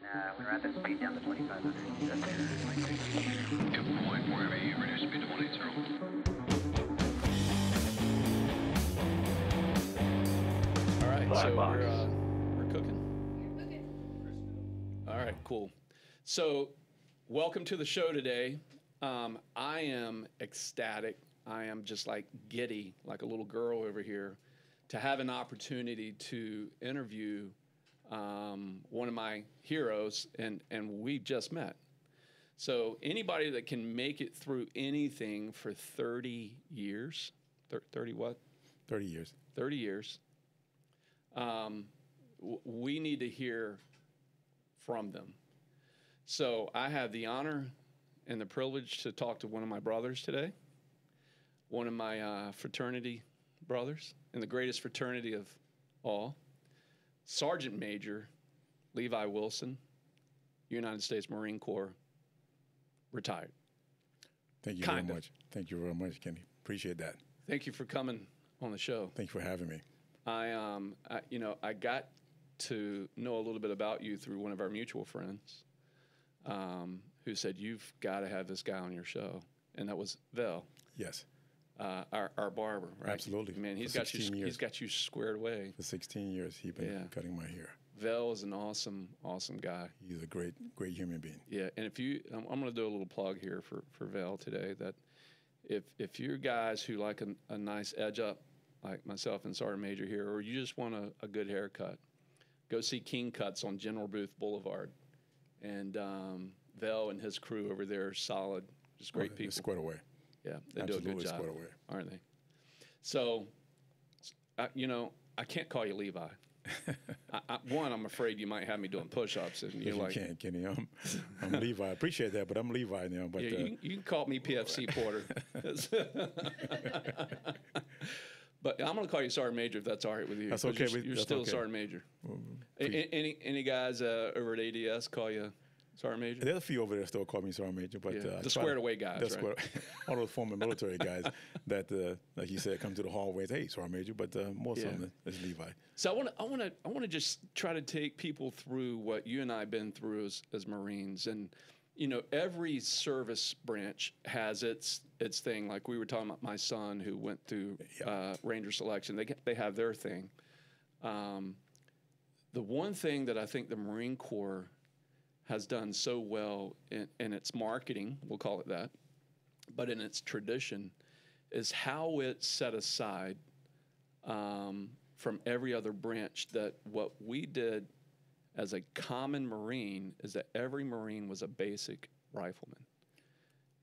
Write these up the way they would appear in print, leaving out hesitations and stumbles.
When rapid speed down to 2500. Point wherever you reduce speed to 180. All right, BlackBox. so we're cooking? All right, cool. So welcome to the show today. I am ecstatic. I am just like giddy, like a little girl over here, to have an opportunity to interview one of my heroes, and we just met. So anybody that can make it through anything for 30 years, 30 what? 30 years. 30 years. We need to hear from them. So I have the honor and the privilege to talk to one of my brothers today, one of my fraternity brothers in the greatest fraternity of all, Sergeant Major Levi Wilson, United States Marine Corps, retired. Thank you very much. Thank you very much, Kenny. Appreciate that. Thank you for coming on the show. Thank you for having me. I got to know a little bit about you through one of our mutual friends, who said, you've got to have this guy on your show. And that was Vel. Yes. Our barber, right? Absolutely. Man, he's For got 16 years. he's got you squared away. For 16 years, he's been cutting my hair. Vel is an awesome guy. He's a great human being. Yeah, and if you, I'm going to do a little plug here for Vel today, that if you're guys who like a nice edge up, like myself and Sergeant Major here, or you just want a good haircut, go see King Cuts on General Booth Boulevard. And Vel and his crew over there are solid, just great people. Squared away. Yeah, they Absolutely do a good job, squared away. aren't they? So, I can't call you Levi. I'm afraid you might have me doing push-ups, and you're like, you can't, Kenny. I'm Levi. I appreciate that, but I'm Levi now. But yeah, you can call me PFC Porter. But I'm going to call you Sergeant Major if that's all right with you. That's okay. You're still Sergeant Major. Any guys over at ADS call you Sergeant Major? There's a few over there still call me Sergeant Major, but the squared away guys, right? All those former military guys that, like you said, come to the hallways. Hey, Sergeant Major, but most of them is Levi. So I want to just try to take people through what you and I have been through as Marines, and every service branch has its thing. Like we were talking about my son who went through Ranger selection. They have their thing. The one thing that I think the Marine Corps has done so well in its marketing, we'll call it that, but in its tradition, is how it set aside from every other branch that what we did as a common Marine is that every Marine was a basic rifleman,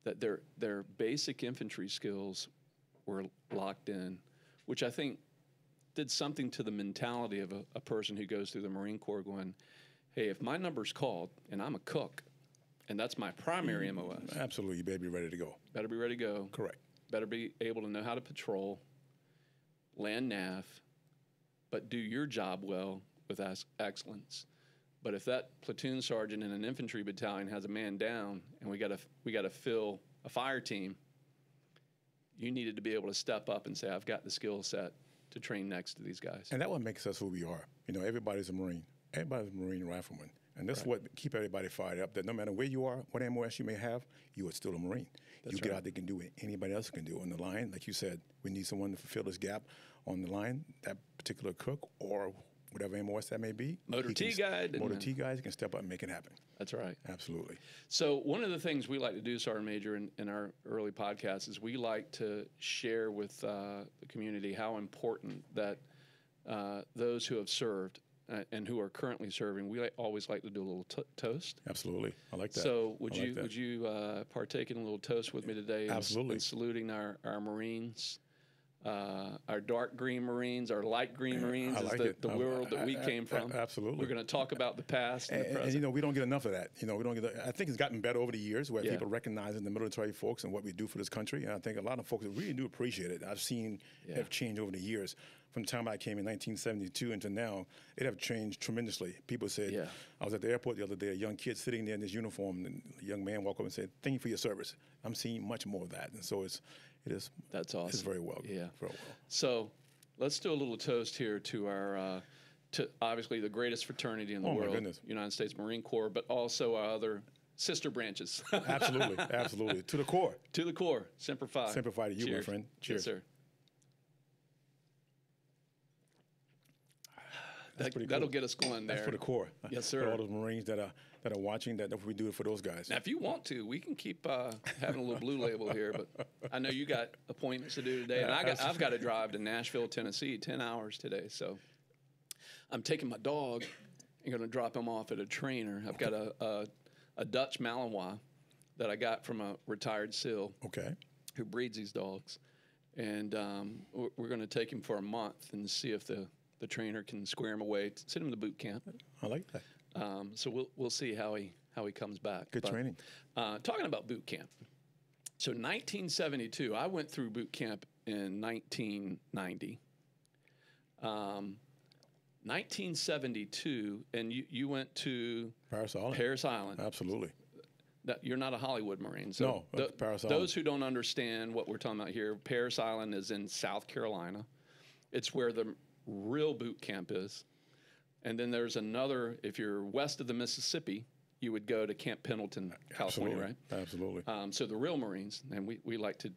that their basic infantry skills were locked in, which I think did something to the mentality of a person who goes through the Marine Corps going, hey, if my number's called and I'm a cook and that's my primary MOS. Absolutely, you better be ready to go. Better be ready to go. Correct. Better be able to know how to patrol, land nav, but do your job well with excellence. But if that platoon sergeant in an infantry battalion has a man down and we got to fill a fire team, you needed to be able to step up and say, I've got the skill set to train next to these guys. And that what makes us who we are. Everybody's a Marine. Everybody's a Marine rifleman. And that's what keep everybody fired up, that no matter where you are, what MOS you may have, you are still a Marine. You get out there and do what anybody else can do on the line. Like you said, we need someone to fulfill this gap on the line, that particular cook or whatever MOS that may be. Motor T guide. Motor T guys can step up and make it happen. That's right. Absolutely. So one of the things we like to do, Sergeant Major, in our early podcasts is we like to share with the community how important that those who have served and who are currently serving, we always like to do a little toast. Absolutely. I like that. So would you partake in a little toast with me today? Absolutely. In saluting our Marines, our dark green Marines, our light green Marines is the world that we came from. Absolutely. We're going to talk about the past and the present. And we don't get enough of that. We don't get. I think it's gotten better over the years where people recognizing the military folks and what we do for this country. And I think a lot of folks really do appreciate it. I've seen it have changed over the years. From the time I came in 1972 until now, it have changed tremendously. People said, I was at the airport the other day, a young kid sitting there in his uniform, and a young man walked up and said, thank you for your service. I'm seeing much more of that. And so it is. That's awesome. It's very well. Yeah. Very well. So let's do a little toast here to our to obviously the greatest fraternity in the Oh, my world, goodness. United States Marine Corps, but also our other sister branches. Absolutely, absolutely. To the core. To the core, Semper Fi. Semper Fi to you, my Cheers. friend. Cheers. Yes, sir. That's pretty That'll cool. get us going there. That's for the core. Yes, For sir. all those Marines that are watching, that we do it for those guys. Now, if you want to, we can keep having a little blue label here, but I know you got appointments to do today, and I've got to drive to Nashville, Tennessee, 10 hours today. So I'm taking my dog and going to drop him off at a trainer. I've got a Dutch Malinois that I got from a retired SEAL Okay. who breeds these dogs, and we're going to take him for a month and see if the trainer can square him away, send him to boot camp. I like that. So we'll see how he comes back. Good training. Talking about boot camp. So 1972, I went through boot camp in 1990. 1972, and you went to Paris Island. Paris Island. Absolutely. You're not a Hollywood Marine. So No, Paris Island. Those who don't understand what we're talking about here, Paris Island is in South Carolina. It's where the real boot camp is. And then there's another, if you're west of the Mississippi, you would go to Camp Pendleton, California, Absolutely. right? Absolutely. So the real Marines, and we like to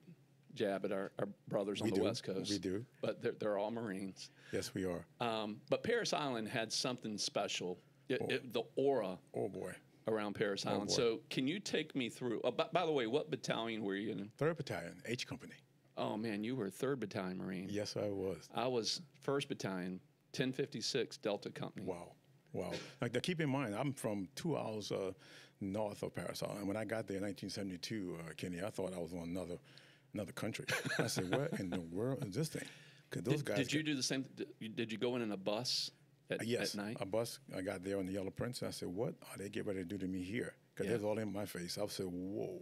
jab at our brothers on We the do. West Coast. We do. But they're all Marines. Yes, we are. But Paris Island had something special, the aura Oh, boy. around Paris Island. boy. So can you take me through, by the way, what battalion were you in? 3rd Battalion, H Company. Oh, man, you were 3rd Battalion Marine. Yes, I was. I was 1st Battalion, 1056 Delta Company. Wow. Wow. Now, keep in mind, I'm from 2 hours north of Paris Island. When I got there in 1972, Kenny, I thought I was on another country. I said, what in the world is this thing? Because those guys. Did you do the same? Did you go in a bus Yes, at night? a bus. I got there on the Yellow Prince, and I said, what are they getting ready to do to me here? Because Yeah. that's all in my face. I said, whoa.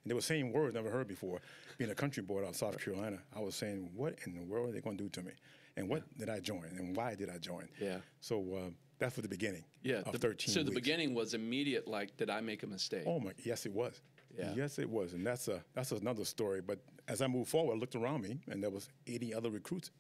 And they were saying words never heard before. Being a country boy out of South Carolina, I was saying, what in the world are they going to do to me? And what did I join? And why did I join? Yeah. So that's for the beginning of 13 So the weeks. beginning was immediate, like, did I make a mistake? Oh, my, yes, it was. Yeah. Yes, it was. And that's another story. But as I moved forward, I looked around me, and there was 80 other recruits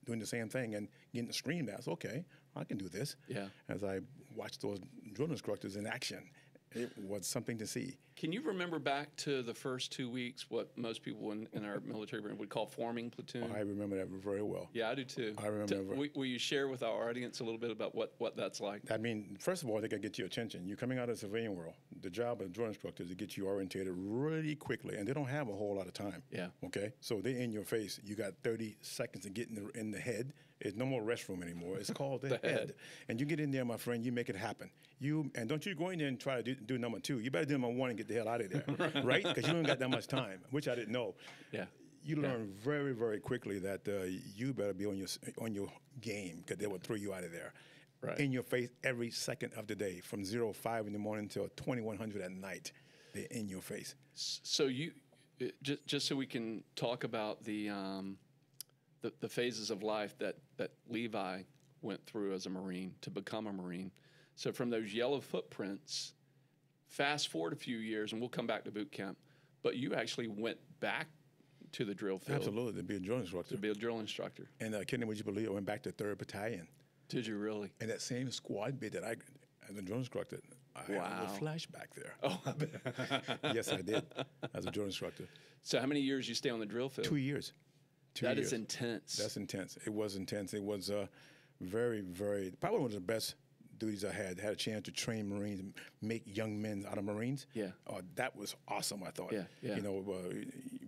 doing the same thing and getting screamed at. Okay, I can do this. Yeah. As I watched those drill instructors in action, it was something to see. Can you remember back to the first 2 weeks, what most people in our military would call forming platoon? I remember that very well. Yeah, I do too. I remember. Will you share with our audience a little bit about what that's like? I mean, first of all, they got to get your attention. You're coming out of the civilian world. The job of a drill instructor is to get you orientated really quickly, and they don't have a whole lot of time. Yeah. Okay? So they're in your face. You got 30 seconds to get in the head. There's no more restroom anymore. It's called the head. And you get in there, my friend, you make it happen. And don't you go in there and try to do number 2. You better do number 1 and get the hell out of there, right? Because you don't got that much time, which I didn't know. Yeah. You learn very, very quickly that you better be on your game, because they will throw you out of there. Right. In your face every second of the day, from 05 in the morning till 2100 at night. They're in your face. So just so we can talk about the phases of life that Levi went through as a Marine to become a Marine. So from those yellow footprints, fast forward a few years, and we'll come back to boot camp, but you actually went back to the drill field. Absolutely, to be a drill instructor. To be a drill instructor. And Kenny, would you believe I went back to 3rd Battalion. Did you really? And that same squad bit that I, as a drill instructor, I had a flashback there. Oh, I bet. Yes, I did, as a drill instructor. So how many years you stay on the drill field? 2 years. That is intense. That's intense. It was intense. It was very, very, probably one of the best duties I had. Had a chance to train Marines, make young men out of Marines. Yeah. That was awesome, I thought. Yeah, yeah. You know,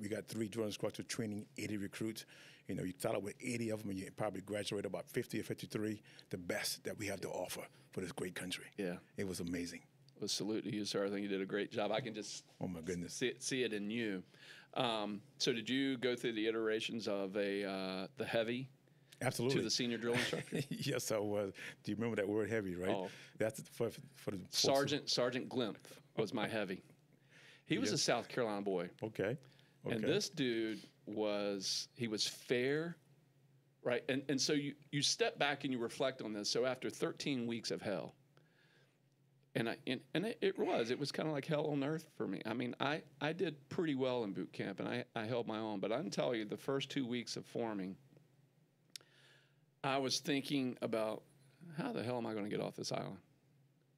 we got 3 drill instructors training 80 recruits. You know, you start out with 80 of them, and you probably graduate about 50 or 53, the best that we have to offer for this great country. Yeah. It was amazing. Well, salute to you, sir. I think you did a great job. I can just Oh, my goodness. see it in you. So did you go through the iterations of the heavy Absolutely. to the senior drill instructor? Yes, I was. Do you remember that word heavy, right? Oh. That's for the Sergeant Glimpf was my heavy. He was a South Carolina boy. Okay. And this dude was fair, right? And so you step back and you reflect on this. So after 13 weeks of hell, and it was kind of like hell on earth for me. I mean, I did pretty well in boot camp, and I held my own. But I can tell you, the first 2 weeks of forming, I was thinking about how the hell am I going to get off this island?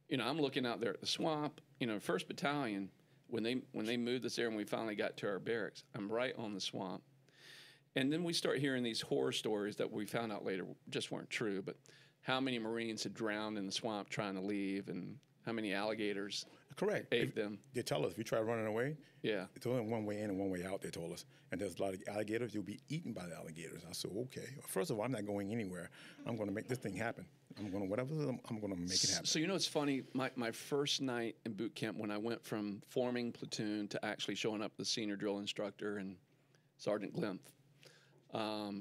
You know, I'm looking out there at the swamp. You know, 1st Battalion, when they moved us there and we finally got to our barracks, I'm right on the swamp. And then we start hearing these horror stories that we found out later just weren't true, but how many Marines had drowned in the swamp trying to leave and how many alligators ate them. They tell us if you try running away, yeah, it's only one way in and one way out, they told us. And there's a lot of alligators. You'll be eaten by the alligators. I said, okay. Well, first of all, I'm not going anywhere. I'm going to make this thing happen. I'm going to make it happen. So, you know, it's funny. My first night in boot camp when I went from forming platoon to actually showing up the senior drill instructor and Sergeant Glimpf,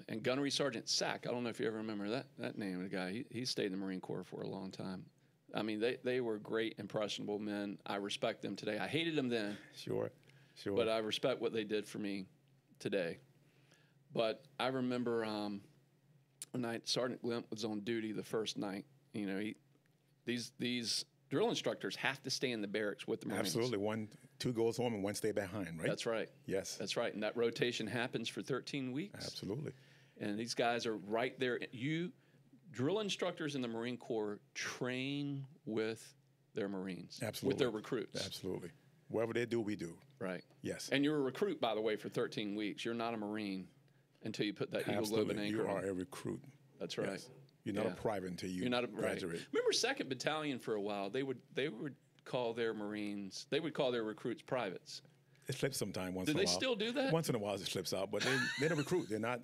and Gunnery Sergeant Sack. I don't know if you ever remember that name of the guy. He stayed in the Marine Corps for a long time. I mean, they were great, impressionable men. I respect them today. I hated them then. Sure. But I respect what they did for me today. But I remember when Sergeant Glimpf was on duty the first night, you know, these drill instructors have to stay in the barracks with the Marines. Absolutely. 2 goes home and 1 stay behind, right? That's right. Yes. That's right. And that rotation happens for 13 weeks. Absolutely. And these guys are right there. Drill instructors in the Marine Corps train with their Marines. Absolutely. With their recruits. Absolutely. Whatever they do, we do. Right. Yes. And you're a recruit, by the way, for 13 weeks. You're not a Marine until you put that Eagle Globe and Anchor on. You are a recruit. That's right. Yes. You're not a private until you graduate. Right. Remember 2nd Battalion for a while, they would call their Marines, they would call their recruits privates. It slips sometime once in a while. while. Do they still do that? Once in a while it slips out, but they're the recruit. They're not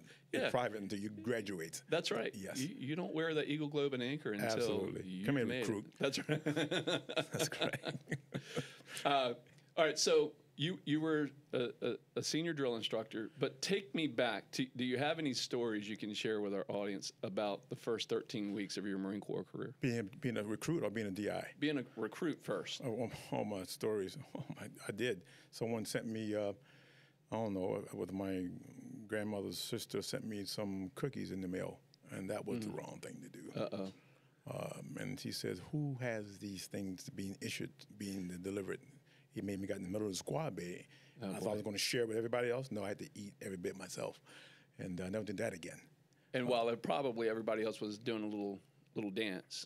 private until you graduate. That's right. Yes. You don't wear the Eagle Globe and Anchor until Absolutely. you Come here, made recruit. It. That's right. That's correct. All right, so you were a senior drill instructor, but take me back to, do you have any stories you can share with our audience about the first 13 weeks of your Marine Corps career? Being a recruit or being a DI? Being a recruit first. Oh, my stories. I did. Someone sent me, I don't know, with my grandmother's sister sent me some cookies in the mail, and that was the wrong thing to do. Uh-oh. And she says, who has these things being delivered? He made me get in the middle of the squad bay. I thought I was going to share with everybody else. No, I had to eat every bit myself, and I never did that again. And while probably everybody else was doing a little dance.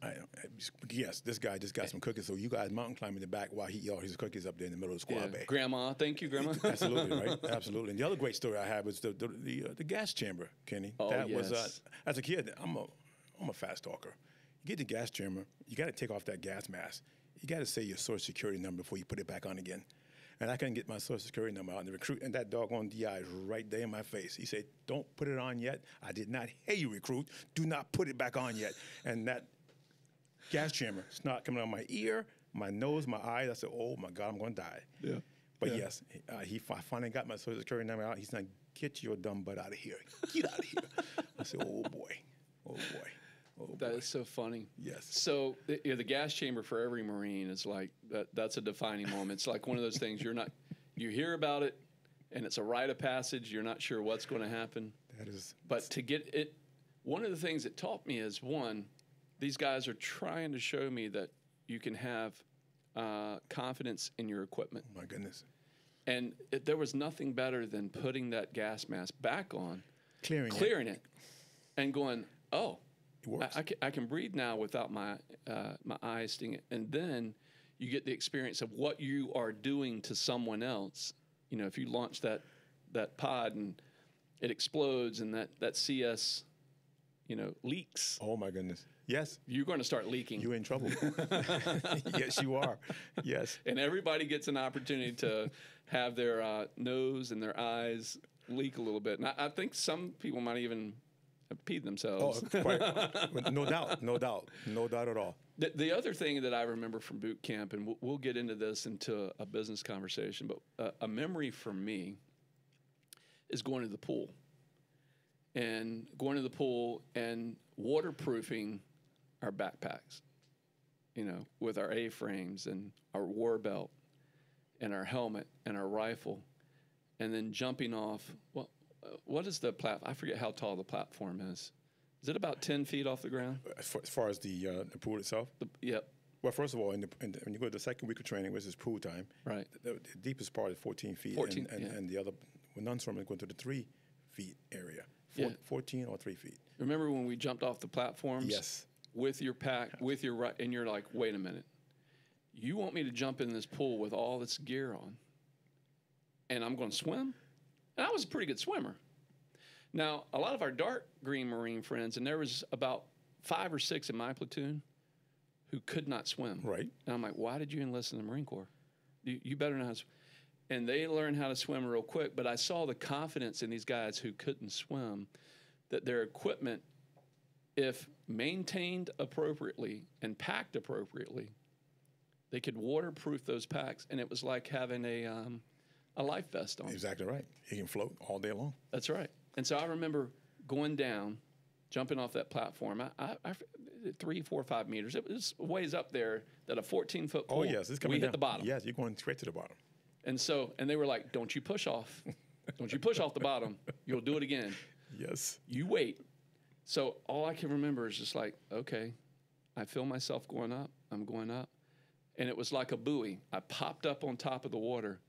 Yes, this guy just got some cookies, so you guys mountain climb in the back while he eat all his cookies up there in the middle of the squad bay. Grandma, thank you, Grandma. Absolutely, right? Absolutely. And the other great story I had was the gas chamber, Kenny. Oh, that yes. was as a kid. I'm a fast talker. You get the gas chamber, you got to take off that gas mask. You got to say your Social Security number before you put it back on again. And I couldn't get my Social Security number out. And the recruit and that doggone DI is right there in my face. He said, "Don't put it on yet. I did not hear you, recruit. Do not put it back on yet." And that gas chamber, snot coming out of my ear, my nose, my eyes. I said, "Oh my God, I'm going to die." Yeah. But yes, he finally got my Social Security number out. He's like, "Get your dumb butt out of here. Get out of here." I said, "Oh boy. Oh boy." Oh, that is so funny. Yes. So the gas chamber for every Marine is like that's a defining moment. It's like one of those things you hear about it, and it's a rite of passage. You're not sure what's going to happen. That is. But to get it, one of the things it taught me is these guys are trying to show me that you can have confidence in your equipment. Oh my goodness. And there was nothing better than putting that gas mask back on, clearing it, and going, oh. It works. I can breathe now without my eyes stinging, and then you get the experience of what you are doing to someone else. You know, if you launch that pod and it explodes and that CS, leaks. Oh my goodness! Yes, you're going to start leaking. You're in trouble. Yes, you are. Yes, and everybody gets an opportunity to have their nose and their eyes leak a little bit, and I think some people might even peed themselves. Oh, quite, no doubt at all. The other thing that I remember from boot camp, and we'll get into this into a business conversation, but a memory for me is going to the pool. And going to the pool and waterproofing our backpacks, with our A-frames and our war belt and our helmet and our rifle, and then jumping off, what is the platform? I forget how tall the platform is. Is it about 10 feet off the ground? As far as the pool itself? Yep. Well, first of all, when you go to the second week of training, which is pool time, right? The deepest part is 14 feet. 14, and the other, when non-swimmers go to the 3 feet area. 14 or 3 feet. Remember when we jumped off the platforms? Yes. with your pack, with your right, and you're like, wait a minute, you want me to jump in this pool with all this gear on, and I'm going to swim? And I was a pretty good swimmer. Now, a lot of our dark green Marine friends, and there was about 5 or 6 in my platoon who could not swim. Right. And I'm like, why did you enlist in the Marine Corps? You better know how to swim. And they learned how to swim real quick, but I saw the confidence in these guys who couldn't swim, that their equipment, if maintained appropriately and packed appropriately, they could waterproof those packs, and it was like having a life vest on. Exactly right. He can float all day long. That's right. And so I remember going down, jumping off that platform. I 3, 4, 5 meters. It was ways up there that a 14-foot pool. Oh yes, it's coming we down. hit the bottom. Yes, you're going straight to the bottom. And they were like, "Don't you push off? Don't you push off the bottom? You'll do it again. Yes. You wait." So all I can remember is just like, okay, I feel myself going up. I'm going up, and it was like a buoy. I popped up on top of the water,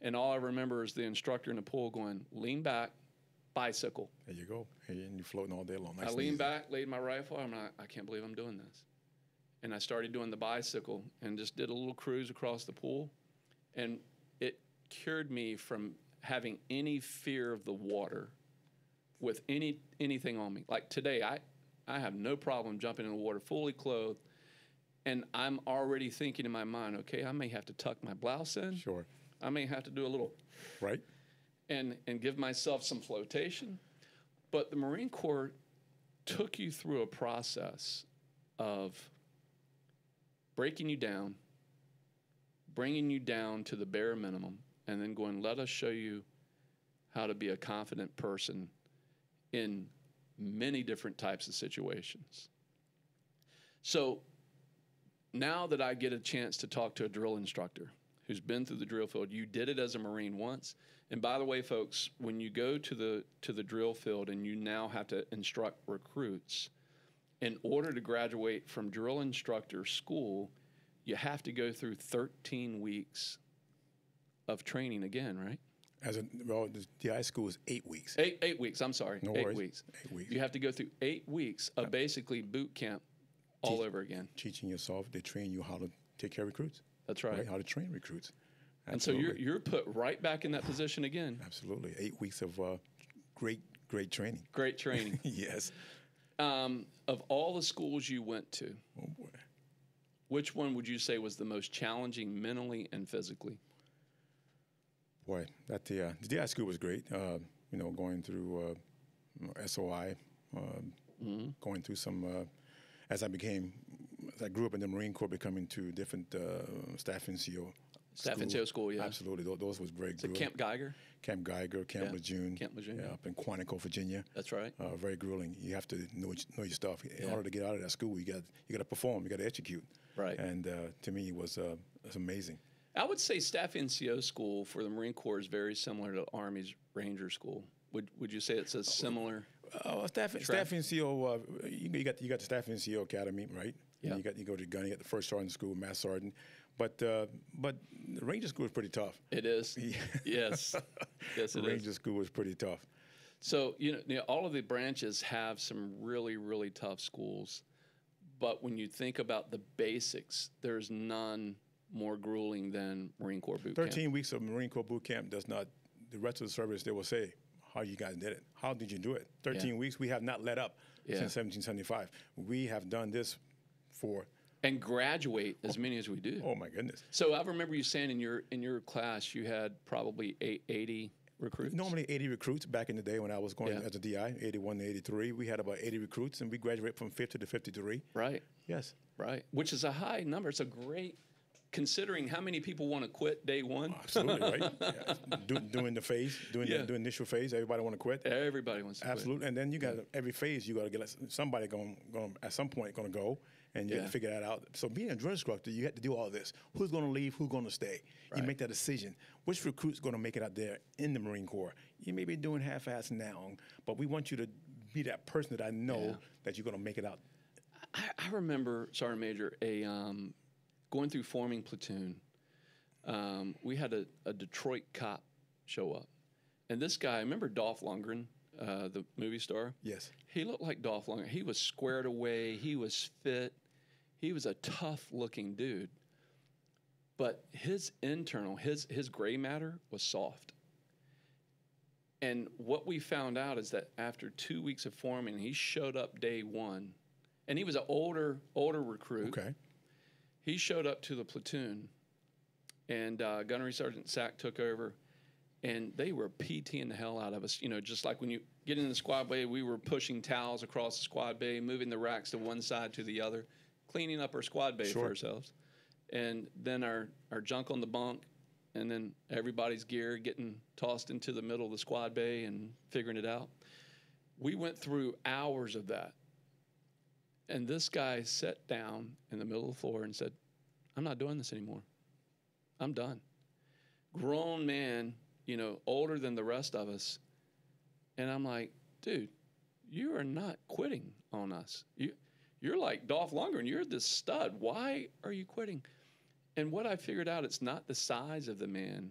and all I remember is the instructor in the pool going, "Lean back, bicycle." There you go. And you're floating all day long. Nice I leaned back, laid my rifle. I'm like, I can't believe I'm doing this. And I started doing the bicycle and just did a little cruise across the pool. And it cured me from having any fear of the water with anything on me. Like today, I have no problem jumping in the water fully clothed. And I'm already thinking in my mind, okay, I may have to tuck my blouse in. Sure. I may have to do a little. Right. And give myself some flotation. But the Marine Corps took you through a process of breaking you down, bringing you down to the bare minimum, and then going, let us show you how to be a confident person in many different types of situations. So now that I get a chance to talk to a drill instructor who's been through the drill field, you did it as a Marine once. And by the way, folks, when you go to the drill field and you now have to instruct recruits, in order to graduate from drill instructor school, you have to go through 13 weeks of training again, right? The DI school is 8 weeks. 8 weeks. I'm sorry. No 8 worries. weeks. 8 weeks. You have to go through 8 weeks of basically boot camp all over again. Teaching yourself, they train you how to take care of recruits. That's right. How to train recruits. Absolutely. And so you're put right back in that position again. Absolutely. 8 weeks of great training. Great training. Yes. Of all the schools you went to, Oh boy, which one would you say was the most challenging mentally and physically? Boy, the DI school was great. Going through SOI, going through some. As I grew up in the Marine Corps, becoming to different staff NCO. Staff NCO school, yeah. Absolutely. Those was very grueling. Camp Geiger? Camp Geiger, Camp Lejeune. Camp Lejeune. Yeah, up in Quantico, Virginia. That's right. Very grueling. You have to know your stuff. In order to get out of that school, you got to perform. You got to execute. Right. And to me, it was amazing. I would say Staff NCO school for the Marine Corps is very similar to Army's Ranger School. Would you say it's a similar? Staff NCO. You got the Staff NCO Academy, right? Yeah. And you go to gun. You got the first sergeant school, mass sergeant. But the Ranger School is pretty tough. It is. Yes. Yes, it is. Ranger School was pretty tough. So all of the branches have some really, really tough schools, but when you think about the basics, there's none more grueling than Marine Corps boot camp. 13 weeks of Marine Corps boot camp does not. The rest of the service, they will say, how you guys did it. How did you do it? 13 weeks, we have not let up since 1775. We have done this for... And graduate as many as we do. Oh, my goodness. So I remember you saying in your class you had probably 80 recruits? Normally 80 recruits back in the day when I was going as a DI, 81 to 83. We had about 80 recruits, and we graduated from 50 to 53. Right. Yes. Right. Which is a high number. It's a great... Considering how many people want to quit day one. Absolutely, right? Yeah. Doing the phase, doing the initial phase, everybody want to quit. Everybody wants to quit. Absolutely, and then you got every phase, you got to get somebody going at some point going to go, and you have to figure that out. So being a drill instructor, you have to do all this. Who's going to leave? Who's going to stay? Right. You make that decision. Which recruit's going to make it out there in the Marine Corps? You may be doing half-ass now, but we want you to be that person that I know that you're going to make it out. I remember, Sergeant Major, going through forming platoon, we had a Detroit cop show up. And this guy, remember Dolph Lundgren, the movie star. Yes. He looked like Dolph Lundgren. He was squared away. He was fit. He was a tough-looking dude. But his internal, his gray matter was soft. And what we found out is that after 2 weeks of forming, he showed up day one. And he was an older recruit. Okay. He showed up to the platoon. And Gunnery Sergeant Sack took over. And they were PTing the hell out of us. You know, just like when you get in the squad bay, we were pushing towels across the squad bay, moving the racks to one side to the other, cleaning up our squad bay for ourselves. And then our junk on the bunk, and then everybody's gear getting tossed into the middle of the squad bay and figuring it out. We went through hours of that. And this guy sat down in the middle of the floor and said, I'm not doing this anymore. I'm done. Grown man, you know, older than the rest of us. And I'm like, dude, you are not quitting on us. You're like Dolph Lundgren. You're this stud. Why are you quitting? And what I figured out, it's not the size of the man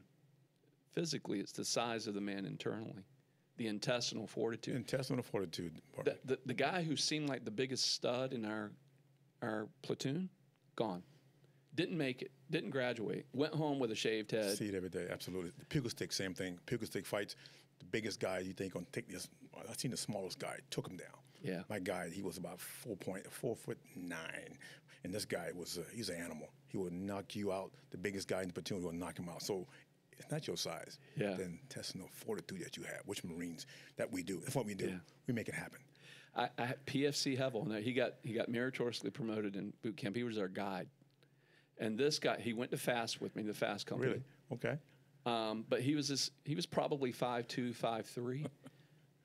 physically. It's the size of the man internally, the intestinal fortitude. Intestinal fortitude. The guy who seemed like the biggest stud in our platoon, gone. Didn't make it. Didn't graduate. Went home with a shaved head. See it every day. Absolutely. The pugil stick, same thing. Pugil stick fights. The biggest guy you think gonna take this. I've seen the smallest guy took him down. Yeah. My guy, he was about 4'9", and this guy was he's an animal. He would knock you out. The biggest guy in the platoon will knock him out. So it's not your size. Yeah. The intestinal fortitude that you have, which Marines that we do. That's what we do. Yeah. We make it happen. I had PFC Hevel. Now he got meritoriously promoted in boot camp. He was our guide. And this guy, he went to FAST with me, the FAST company. Really? Okay. But he was probably 5'2", 5'3",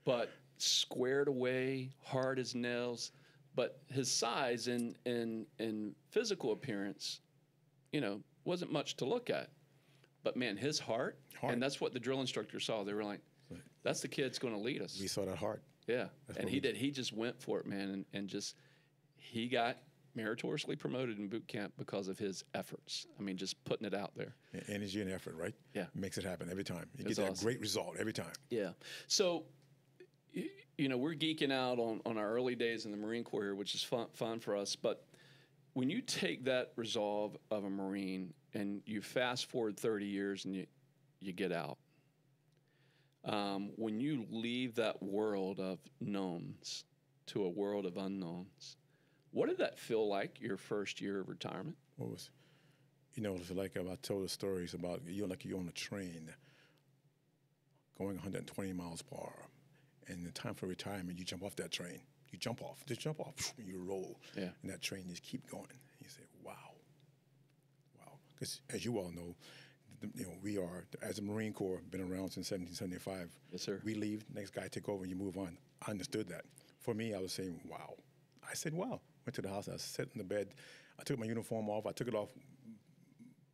but squared away, hard as nails. But his size and physical appearance, you know, wasn't much to look at. But man, his heart, and that's what the drill instructor saw. They were like, "That's the kid's going to lead us." We saw that heart. Yeah, and he did. He just went for it, man, and just he got meritoriously promoted in boot camp because of his efforts. I mean, just putting it out there. Energy and effort, right? Yeah. Makes it happen every time. You get awesome. that great result every time. Yeah. So, you know, we're geeking out on our early days in the Marine Corps here, which is fun for us. But when you take that resolve of a Marine and you fast forward 30 years and you get out, when you leave that world of knowns to a world of unknowns, what did that feel like your first year of retirement? What was, you know, it's like I told the stories about you're on a train going 120 miles per hour, and the time for retirement, you jump off that train. You jump off, just jump off, and you roll. Yeah. And that train just keep going. You say, wow. Because as you all know, you know, we are, as a Marine Corps, been around since 1775. Yes, sir. We leave, next guy take over, and you move on. I understood that. For me, I was saying, wow. I said, wow. Went to the house, I sat in the bed. I took my uniform off. I took it off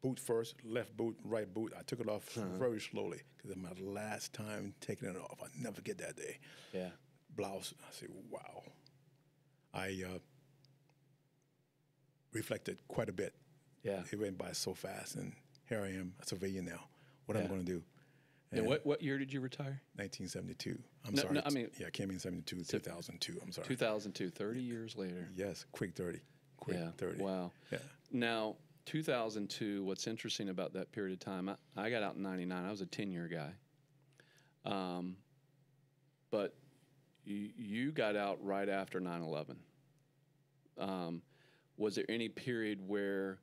boot first, left boot, right boot. I took it off very slowly because it's my last time taking it off. I'll never forget that day. Yeah. Blouse. I said, wow. I reflected quite a bit. Yeah. It went by so fast, and here I am, a civilian now. What am I going to do? And what year did you retire? 1972. I'm sorry. No, I mean, yeah, I came in 72, 2002. I'm sorry. 2002, 30 years later. Yes, quick 30. Quick 30. Wow. Yeah. Now, 2002, what's interesting about that period of time, I got out in 99. I was a 10-year guy. But you got out right after 9/11. Was there any period where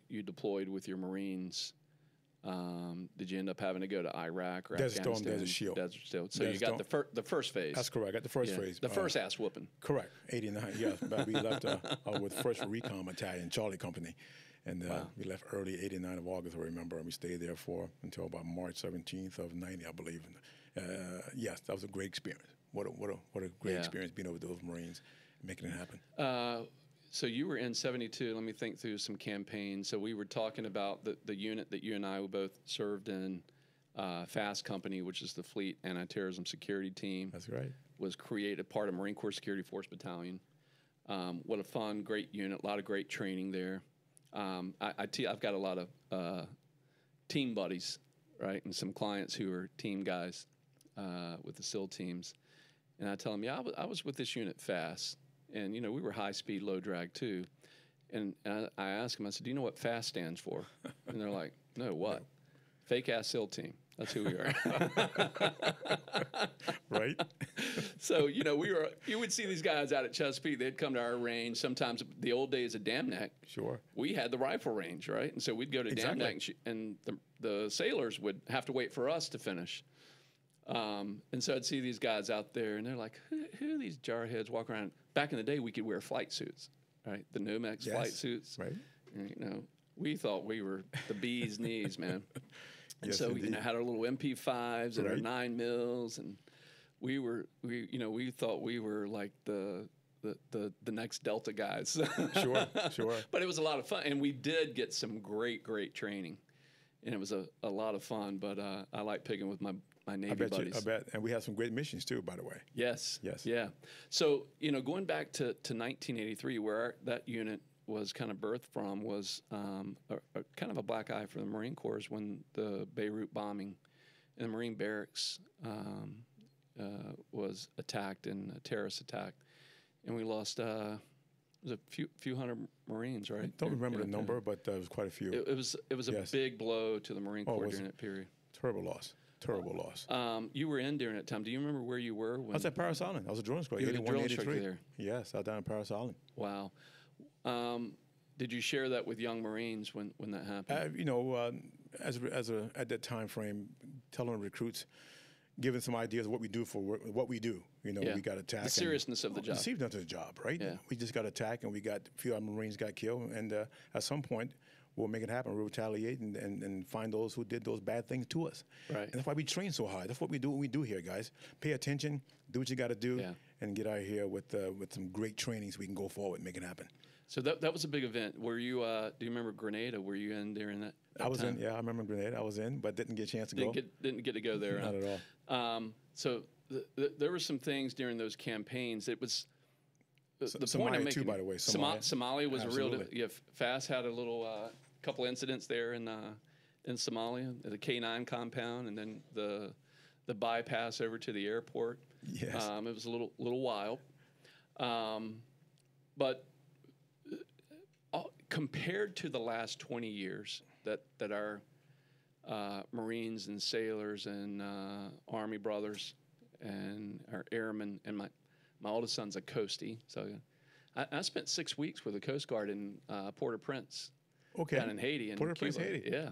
you deployed with your Marines? Did you end up having to go to Iraq or Desert Afghanistan? Storm, Desert Shield. Desert Shield. So Desert you got the first phase. That's correct. I got the first phase. The first ass whooping. Correct. 89. Yes, but we left with 1st Recon Battalion, Charlie Company, and we left early 89 of August. I remember, and we stayed there until about March 17th of 90, I believe. Yes, that was a great experience. What a great experience being over those Marines, making it happen. So you were in 72. Let me think through some campaigns. So we were talking about the unit that you and I both served in, FAST Company, which is the Fleet Anti-Terrorism Security Team. That's right. Was created part of Marine Corps Security Force Battalion. What a fun, great unit. A lot of great training there. I've got a lot of team buddies, right, and some clients who are team guys. with the SEAL teams, and I tell them, yeah, I was with this unit fast, and we were high speed, low drag too, and I asked them, I said, do you know what FAST stands for? And they're like, no, what? No. Fake ass SEAL team. That's who we are. Right. So, you would see these guys out at Chesapeake. They'd come to our range. Sometimes the old days of Dam Neck. Sure. We had the rifle range, right? And so we'd go to Dam Neck, and the sailors would have to wait for us to finish. And so I'd see these guys out there, and they're like, who are these jarheads walking around? Back in the day, we could wear flight suits, right? The Nomex flight suits. Right. And, we thought we were the bee's knees, man. And Yes, so indeed. we had our little MP5s and our Right. 9mm, and we thought we were like the next Delta guys. Sure. But it was a lot of fun, and we did get some great training, and it was a lot of fun. But I like picking with my Navy buddies. I bet. And we had some great missions too, by the way. Yes. Yes. Yeah. So going back to 1983, where that unit was kind of birthed from, was a kind of a black eye for the Marine Corps when the Beirut bombing and the Marine barracks was attacked in a terrorist attack, and we lost it was a few hundred Marines, right? I don't remember the number, but it was quite a few. It was Yes. a big blow to the Marine Corps during that period. Terrible loss. You were in during that time. Do you remember where you were? When I was at Paris Island. I was a drill instructor. You were the drill instructor 81, 83. there. Yes, I was down in Paris Island. Wow. Did you share that with young Marines when that happened? At that time frame, telling recruits, giving some ideas of what we do what we do. We got attacked. The seriousness of the job. The seriousness of the job, right? Yeah. We just got attacked, and a few of our Marines got killed. And at some point, we'll make it happen. We'll retaliate and find those who did those bad things to us. Right. And that's why we train so hard. That's what we do. What we do here, guys. Pay attention. Do what you got to do, and get out of here with some great training so we can go forward and make it happen. So that was a big event. Were you? Do you remember Grenada? Were you in during that? I was time? in. Yeah, I remember Grenada. I was in, but didn't get a chance to go. Didn't get to go there. Not at all. So there were some things during those campaigns. It was the point Somalia I'm making. too, by the way. Somalia was Absolutely. a real. Yeah, FAST had a little couple incidents there in Somalia, the K9 compound, and then the bypass over to the airport. Yes. It was a little wild, but. Compared to the last 20 years that our Marines and sailors and Army brothers and our airmen, and my oldest son's a Coastie, so I spent 6 weeks with the Coast Guard in Port-au-Prince, down in Haiti. In Port-au-Prince, Cuba. Haiti. Yeah,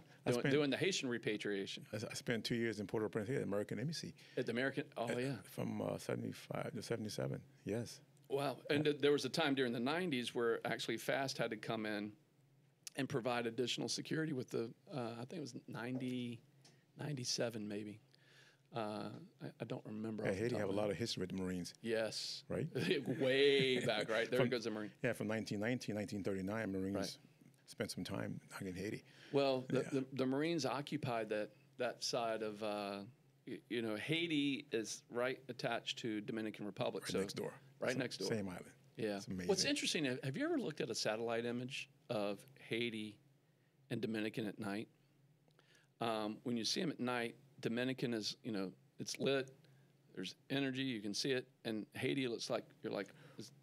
doing the Haitian repatriation. I spent 2 years in Port-au-Prince here at the American Embassy. At the American, From 75 to 77, yes. Wow. And there was a time during the 90s where actually FAST had to come in and provide additional security with the, I think it was 97 maybe. I don't remember. Haiti have a lot of history with the Marines. Yes. Right? Way back, right? There goes the Marine. Yeah, from 1919, 1939, Marines spent some time in Haiti. Well, the Marines occupied that side of, Haiti is right attached to Dominican Republic. Right next door. Right next door. Same island. Yeah. It's amazing. What's interesting, have you ever looked at a satellite image of Haiti and Dominican at night? When you see them at night, Dominican is, it's lit, there's energy, you can see it, and Haiti looks like, you're like,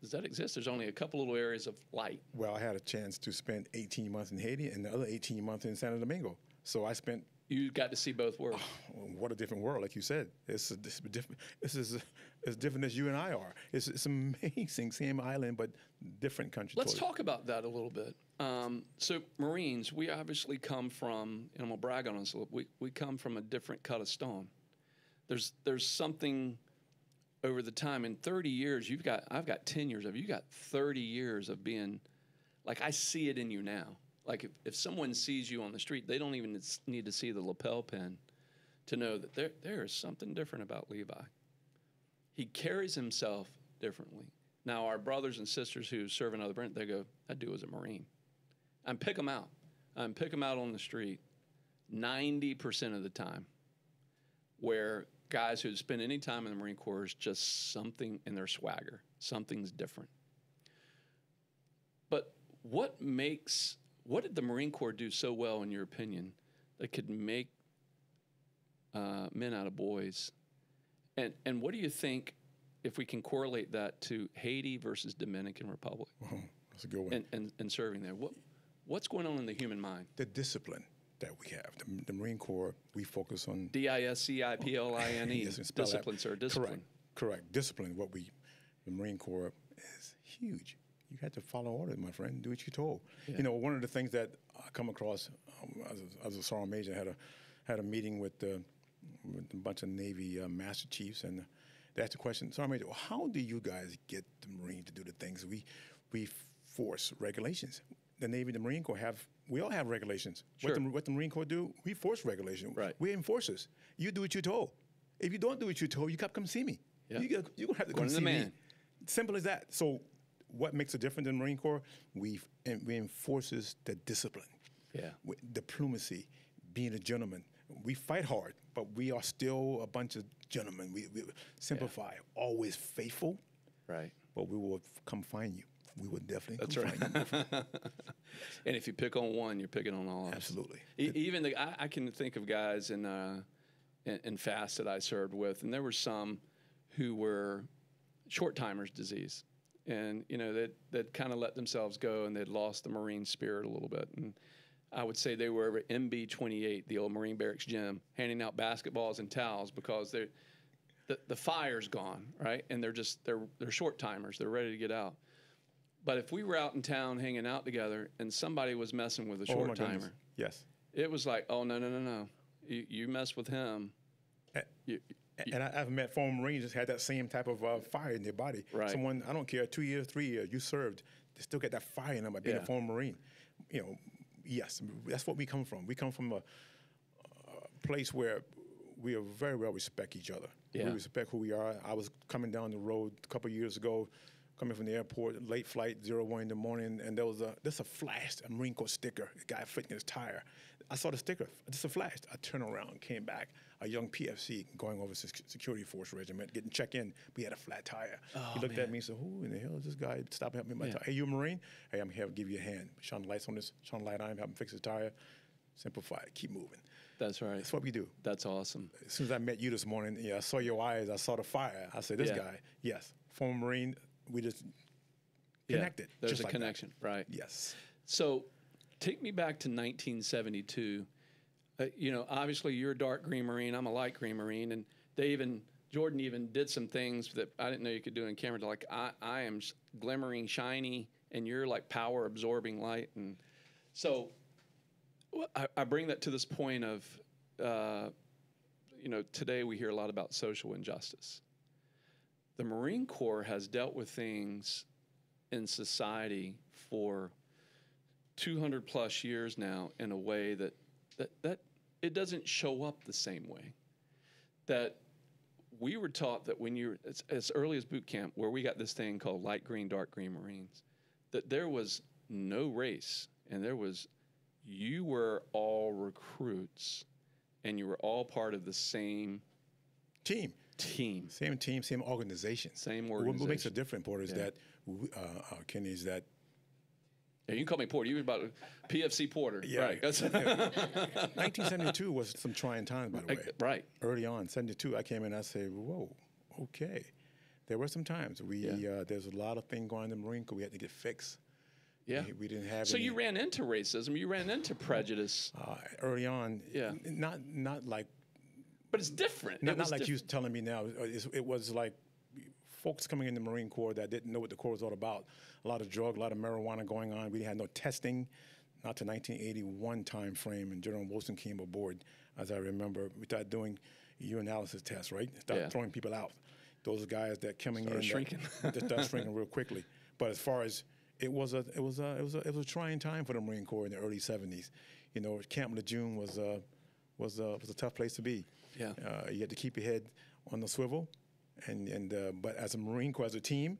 does that exist? There's only a couple little areas of light. Well, I had a chance to spend 18 months in Haiti and the other 18 months in Santo Domingo. So I spent... You got to see both worlds. What a different world, like you said. It's different. This is as different as you and I are. It's amazing, same island, but different country. Let's talk about that a little bit. So Marines, we obviously come from, and I'm going to brag on us a little, we come from a different cut of stone. There's something over the time. In 30 years, I've got 10 years of, you got 30 years of being, like I see it in you now. Like if someone sees you on the street, they don't even need to see the lapel pin to know that there is something different about Levi. He carries himself differently. Now, our brothers and sisters who serve in other branches, they go, that dude was a Marine. And pick them out. Pick them out on the street 90% of the time, where guys who spend any time in the Marine Corps is just something in their swagger. Something's different. But what did the Marine Corps do so well, in your opinion, that could make men out of boys And what do you think, if we can correlate that to Haiti versus Dominican Republic? That's a good one. And serving there, what's going on in the human mind? The discipline that we have. The Marine Corps, we focus on DISCIPLINE. Yes, and spell that. Discipline, sir. Discipline. Correct. Discipline. The Marine Corps is huge. You had to follow orders, my friend. Do what you're told. Yeah. You know, one of the things that I come across as a Sergeant Major, had a meeting with a bunch of Navy Master Chiefs, and they asked the question, Sergeant Major, how do you guys get the Marines to do the things we force regulations? The Navy, the Marine Corps we all have regulations. Sure. What the Marine Corps do, we force regulation. Right. We're enforcers. You do what you're told. If you don't do what you're told, you got to come see me. Yeah. You're going to have to come see me. Simple as that. So what makes a difference in the Marine Corps? We enforces the discipline. Yeah. Diplomacy, being a gentleman. We fight hard, but we are still a bunch of gentlemen. We Semper Fi, always faithful. Right. But we will come find you. We will definitely That's come find you. And if you pick on one, you're picking on all of us. Absolutely. Even I can think of guys in FAST that I served with, and there were some who were short timers disease. And, you know, they'd kind of let themselves go, and they'd lost the Marine spirit a little bit. And I would say they were over at MB28, the old Marine Barracks gym, handing out basketballs and towels because the fire's gone, right? And they're short timers. They're ready to get out. But if we were out in town hanging out together and somebody was messing with a short timer, yes, it was like, oh, no. You mess with him. And I've met former Marines that had that same type of fire in their body. Right. Someone, I don't care, 2 years, 3 years, you served, they still get that fire in them by being a former Marine. You know, yes, that's what we come from. We come from a place where we are very well respect each other. Yeah. We respect who we are. I was coming down the road a couple of years ago, coming from the airport, late flight, 01 in the morning, and there was a flash, a Marine Corps sticker, a guy flicking his tire. I saw the sticker, just a flash. I turned around, came back, a young PFC going over security force regiment, getting checked in. We had a flat tire. He looked at me and said, who in the hell is this guy? Stop helping me with my tire. Hey, you a Marine? Hey, I'm here to give you a hand. Shine the lights on this, shine the light on him, help him fix his tire. Simplify it, keep moving. That's right. That's what we do. That's awesome. As soon as I met you this morning, I saw your eyes, I saw the fire. I said, this guy, yes, former Marine, we just connected. There's just a like connection, that. right? Yes. So take me back to 1972. You know, obviously you're a dark green Marine, I'm a light green Marine, and Jordan even did some things that I didn't know you could do in camera. Like I am glimmering shiny, and you're like power absorbing light. And so I bring that to this point of, you know, today we hear a lot about social injustice. The Marine Corps has dealt with things in society for 200 plus years now in a way that it doesn't show up the same way. That we were taught that when you're as early as boot camp, where we got this thing called light green, dark green Marines, that there was no race, and you were all recruits, and you were all part of the same team. Same team, same organization. Same organization. What makes it different, Porter, is that, Kenny, is that. Yeah, you can call me Porter. You were about PFC Porter. Yeah. Right. 1972 was some trying times, by the way. Right. Early on, 72, I came in and I said, whoa, okay. There were some times. There's a lot of things going on in the Marine Corps we had to get fixed. Yeah. We didn't have So you ran into racism. You ran into prejudice. Early on. Yeah. Not like. But it's different. Not like you telling me now. It was like folks coming in the Marine Corps that didn't know what the Corps was all about. A lot of drug, a lot of marijuana going on. We had no testing, not to 1981 time frame, and General Wilson came aboard, as I remember. We started doing urinalysis tests, right? Started throwing people out. Those guys that coming in shrinking. That started shrinking real quickly. But as far as it was a trying time for the Marine Corps in the early 70s. You know, Camp Lejeune was a tough place to be. Yeah. You had to keep your head on the swivel, but as a Marine Corps, as a team,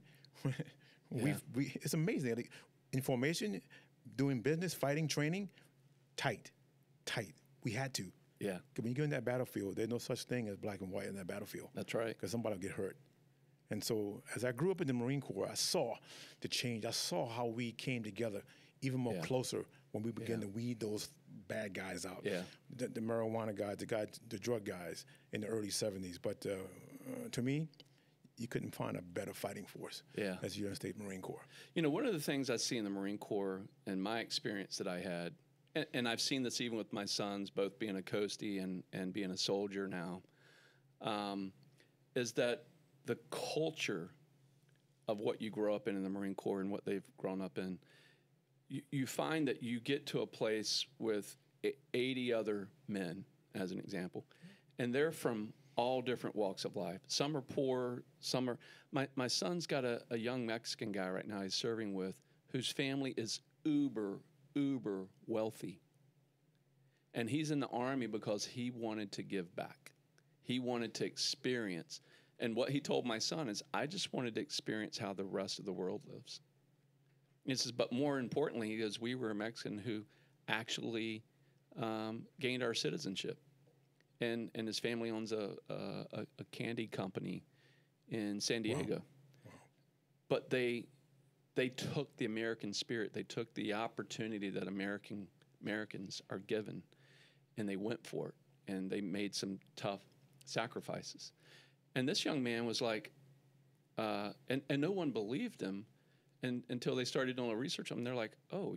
it's amazing. In formation, doing business, fighting, training, tight. We had to. Yeah. Because when you go in that battlefield, there's no such thing as black and white in that battlefield. That's right. Because somebody will get hurt. And so as I grew up in the Marine Corps, I saw the change. I saw how we came together even more closer when we began to weed those bad guys out. Yeah. The marijuana guys, the drug guys in the early 70s. But to me, you couldn't find a better fighting force as the United States Marine Corps. You know, one of the things I see in the Marine Corps and my experience that I had, and I've seen this even with my sons, both being a coastie and being a soldier now, is that the culture of what you grow up in the Marine Corps and what they've grown up in, you find that you get to a place with 80 other men, as an example, and they're from all different walks of life. Some are poor, some are... My son's got a young Mexican guy right now he's serving with whose family is uber wealthy. And he's in the Army because he wanted to give back. He wanted to experience. And what he told my son is, I just wanted to experience how the rest of the world lives. He says, but more importantly, he goes, we were a Mexican who actually gained our citizenship. And his family owns a candy company in San Diego. Wow. But they took the American spirit. They took the opportunity that Americans are given, and they went for it. And they made some tough sacrifices. And this young man was like, and no one believed him until they started doing a research on him. They're like, oh,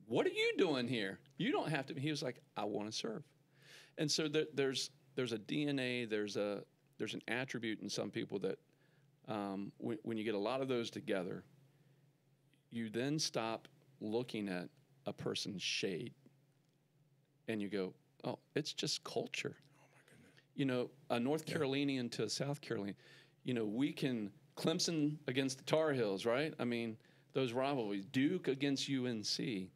what are you doing here? You don't have to. He was like, I want to serve. And so there's a DNA, there's an attribute in some people that when you get a lot of those together, you then stop looking at a person's shade, and you go, oh, it's just culture. Oh my goodness. You know, a North Carolinian to a South Carolinian. You know, we can Clemson against the Tar Heels, right? I mean, those rivalries, Duke against UNC.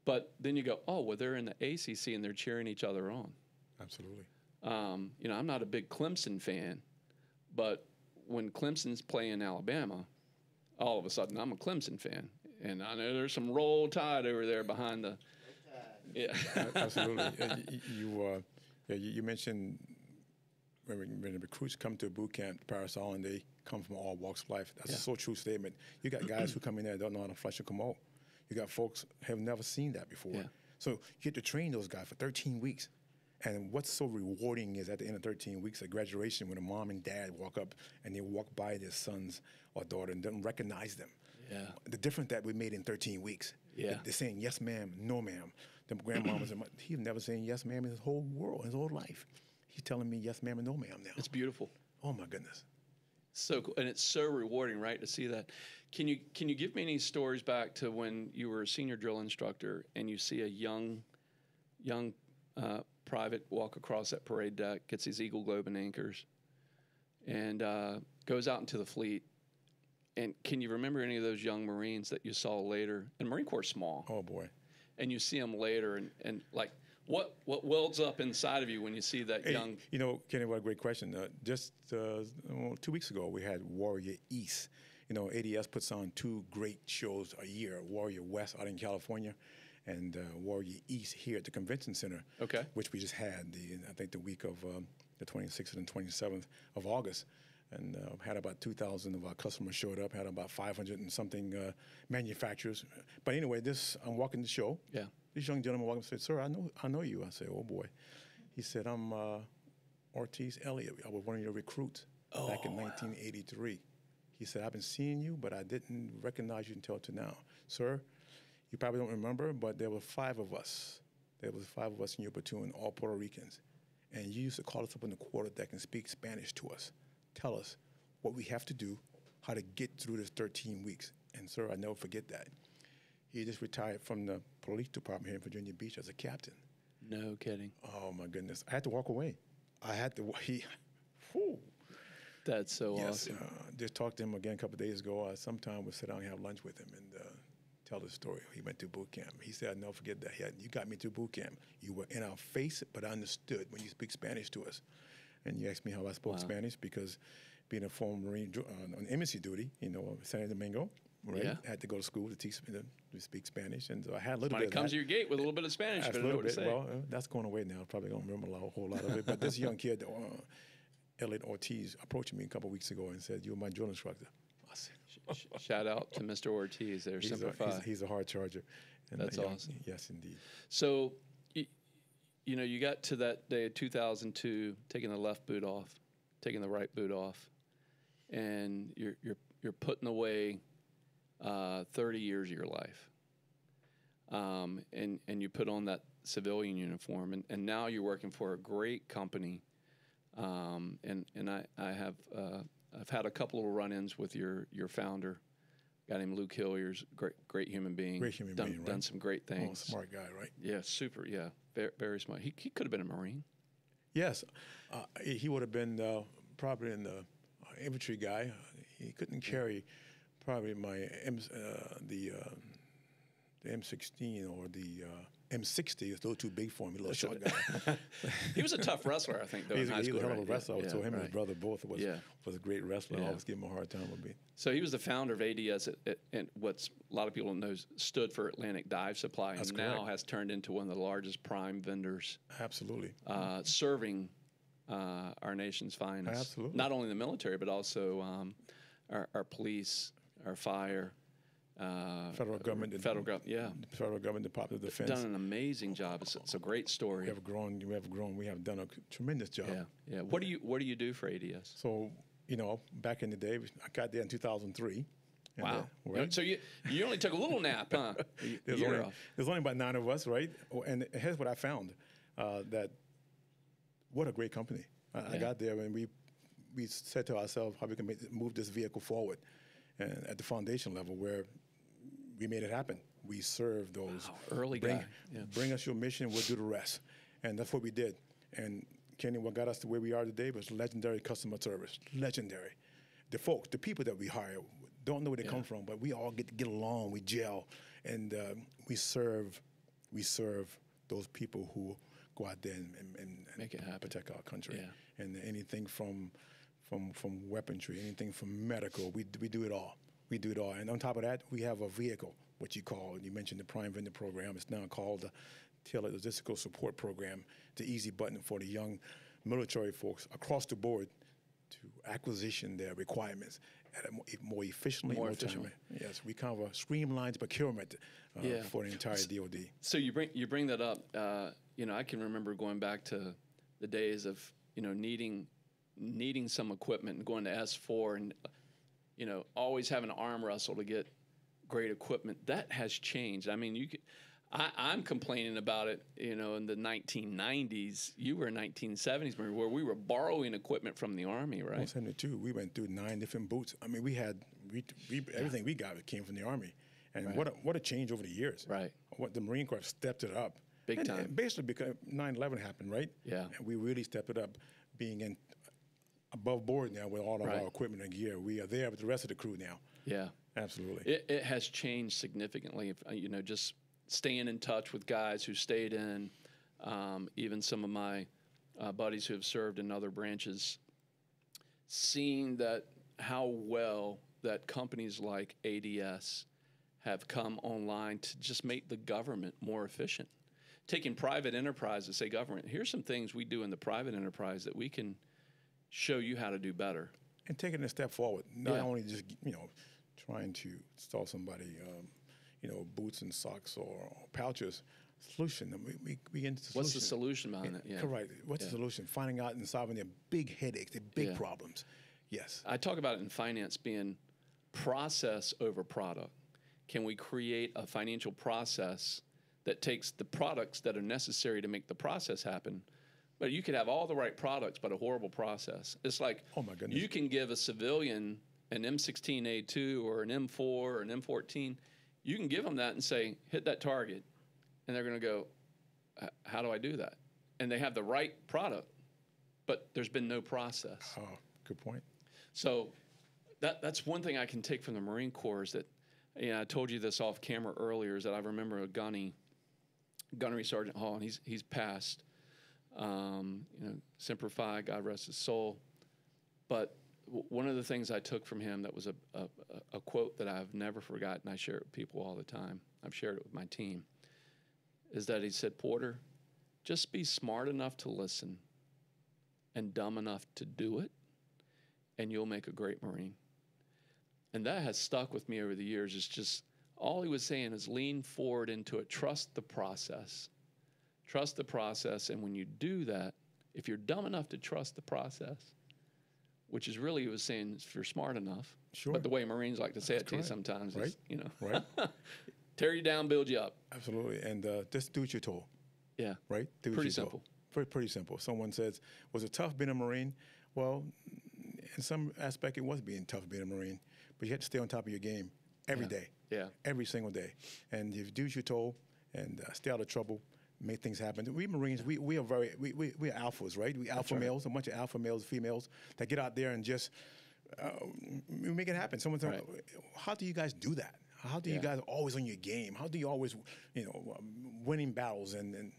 But then you go, oh, well, they're in the ACC and they're cheering each other on. Absolutely. You know, I'm not a big Clemson fan, but when Clemson's playing Alabama, all of a sudden I'm a Clemson fan. And I know there's some Roll Tide over there behind the... Yeah. Absolutely. You mentioned when the recruits come to a boot camp, Paris Island, they come from all walks of life. That's a so true statement. You got guys who come in there and don't know how to flush a commode. You got folks who have never seen that before. Yeah. So you get to train those guys for 13 weeks. And what's so rewarding is at the end of 13 weeks at graduation when a mom and dad walk up and they walk by their sons or daughter and don't recognize them. Yeah. The difference that we made in 13 weeks. Yeah. They're saying yes, ma'am, no, ma'am. The grandmamas, he's never saying yes, ma'am in his whole world, his whole life. He's telling me yes, ma'am, and no, ma'am now. It's beautiful. Oh, my goodness. So cool. And it's so rewarding, right, to see that. Can you give me any stories back to when you were a senior drill instructor and you see a young private walk across that parade deck, gets his Eagle Globe and anchors, and goes out into the fleet? And can you remember any of those young Marines that you saw later? And Marine Corps is small. Oh, boy. And you see them later, and like, what welds up inside of you when you see that young... You know, Kenny, what a great question. Just 2 weeks ago, we had Warrior East. You know, ADS puts on 2 great shows a year, Warrior West out in California and Warrior East here at the Convention Center, which we just had, I think the week of the 26th and 27th of August. And had about 2,000 of our customers showed up, had about 500 and something manufacturers. But anyway, I'm walking the show. Yeah. This young gentleman walked up and said, sir, I know you. I said, oh, boy. He said, I'm Ortiz Elliott. I was one of your recruits back in 1983. He said, I've been seeing you, but I didn't recognize you until now. Sir, you probably don't remember, but there were 5 of us. There was 5 of us in your platoon, all Puerto Ricans. And you used to call us up on the quarterdeck and speak Spanish to us. Tell us what we have to do, how to get through this 13 weeks. And, sir, I never forget that. He just retired from the police department here in Virginia Beach as a captain. No kidding. Oh, my goodness. I had to walk away. That's so awesome. Just talked to him again a couple of days ago. Sometime we'll sit down and have lunch with him and tell the story. He went to boot camp. He said, I'll never forget that. You got me through boot camp. You were in our face, but I understood when you speak Spanish to us. And you asked me how I spoke Spanish because being a former Marine on embassy duty, you know, San Domingo, right? Yeah. I had to go to school to teach to speak Spanish. And so I had a little bit of that. Comes to your gate with a little bit of Spanish. A little bit. Well, that's going away now. I probably don't remember a whole lot of it. But this young kid, Elliot Ortiz, approached me a couple of weeks ago and said, you're my drill instructor. I said, shout out to Mr. Ortiz there, Semper Fi. He's a hard charger. And that's awesome. Yes, indeed. So, you know, you got to that day of 2002, taking the left boot off, taking the right boot off, and you're putting away 30 years of your life, and you put on that civilian uniform, and now you're working for a great company, and I have I've had a couple of run-ins with your founder, a guy named Luke Hilliers, great human being. Great human being, right? Done some great things. Oh, smart guy, right? Yeah, super. Yeah, very, very smart. He could have been a Marine. Yes, he would have been probably in the infantry guy. He couldn't carry probably the M16 or the M60. It's a little too big for him. He's a little short guy. He was a tough wrestler, I think, though. He's in high school, a hell of a right? wrestler. Yeah, So him and his right. brother both was a great wrestler. I always give him a hard time with me. So he was the founder of ADS, and what's a lot of people don't know stood for Atlantic Dive Supply, and That's now correct. has turned into one of the largest prime vendors, Absolutely. serving our nation's finest. Absolutely. Not only the military, but also our police, our fire, Federal government. federal government. Yeah, The federal government, Department of Defense. done an amazing job. It's a great story. We have grown. We have done a tremendous job. Yeah. What do you do for ADS? So, back in the day, I got there in 2003. and, Wow. right? So you only took a little nap, huh? There's only about 9 of us, right? And here's what I found: that what a great company. I got there and we said to ourselves how we can move this vehicle forward, and at the foundation level where we made it happen. We served those. Early guy. Yeah. Bring us your mission, we'll do the rest. And that's what we did. And Kenny, what got us to where we are today was legendary customer service. Legendary. The folks, the people that we hire, don't know where they come from, but we all get along, we gel, and we serve those people who go out there and Make it happen. protect our country. Yeah. And anything from weaponry, anything from medical, we do it all. We do it all. And on top of that, we have a vehicle, what you mentioned the Prime Vendor Program. It's now called the Tailored Logistical Support Program, the easy button for the young military folks across the board to acquisition their requirements at a more efficiently. More time. efficiently. Yes, we kind of streamlined procurement for the entire DoD. So you bring that up. I can remember going back to the days of needing some equipment and going to S4 and always having an arm wrestle to get great equipment. That has changed. I mean, I'm complaining about it, in the 1990s. You were in 1970s, where we were borrowing equipment from the Army, right? Well, 72, we went through 9 different boots. I mean, everything we got came from the Army. And what a change over the years. Right. What the Marine Corps stepped it up. Big time. And basically because 9/11 happened, right? Yeah. And we really stepped it up, being in above board now with all of Right. our equipment and gear. We are there with the rest of the crew now. Yeah. Absolutely. It has changed significantly. Just staying in touch with guys who stayed in, even some of my buddies who have served in other branches, seeing how well that companies like ADS have come online to just make the government more efficient. Taking private enterprise to say, government, here's some things we do in the private enterprise that we can show you how to do better. And taking a step forward, not only just trying to install somebody, boots and socks or pouches. Solution. We get into the solution. What's the solution behind it? Yeah. Correct. What's the solution? Finding out and solving their big headaches, their big problems. Yes. I talk about it in finance being process over product. Can we create a financial process that takes the products that are necessary to make the process happen? But you could have all the right products, but a horrible process. It's like, oh my goodness, you can give a civilian an M16A2 or an M4 or an M14. You can give them that and say, hit that target. And they're going to go, how do I do that? And they have the right product, but there's been no process. Oh, good point. So that's one thing I can take from the Marine Corps is that, I told you this off camera earlier, is that I remember a gunnery Sergeant Hall, and he's passed. Semper Fi, God rest his soul. But one of the things I took from him that was a quote that I've never forgotten, I share it with people all the time, I've shared it with my team, is that he said, Porter, just be smart enough to listen and dumb enough to do it, and you'll make a great Marine. And that has stuck with me over the years. It's just, all he was saying is lean forward into it, trust the process. Trust the process, and when you do that, if you're dumb enough to trust the process, which is really, he was saying, if you're smart enough. Sure. But the way Marines like to say it to you correct. sometimes Right. is, you know, Right. tear you down, build you up. Absolutely. And just do what you're told. Yeah. Right? Do what Pretty you're told. simple. Pretty simple. Someone says, was it tough being a Marine? Well, in some aspect, it was being tough being a Marine. But you had to stay on top of your game every day. Yeah. Every single day. And if you do what you're told and stay out of trouble, make things happen. We Marines, we are we're alphas, right? We alpha males, a bunch of alpha males, females that get out there and just we make it happen. Someone said, how do you guys do that? How do you guys always on your game? How do you always, winning battles and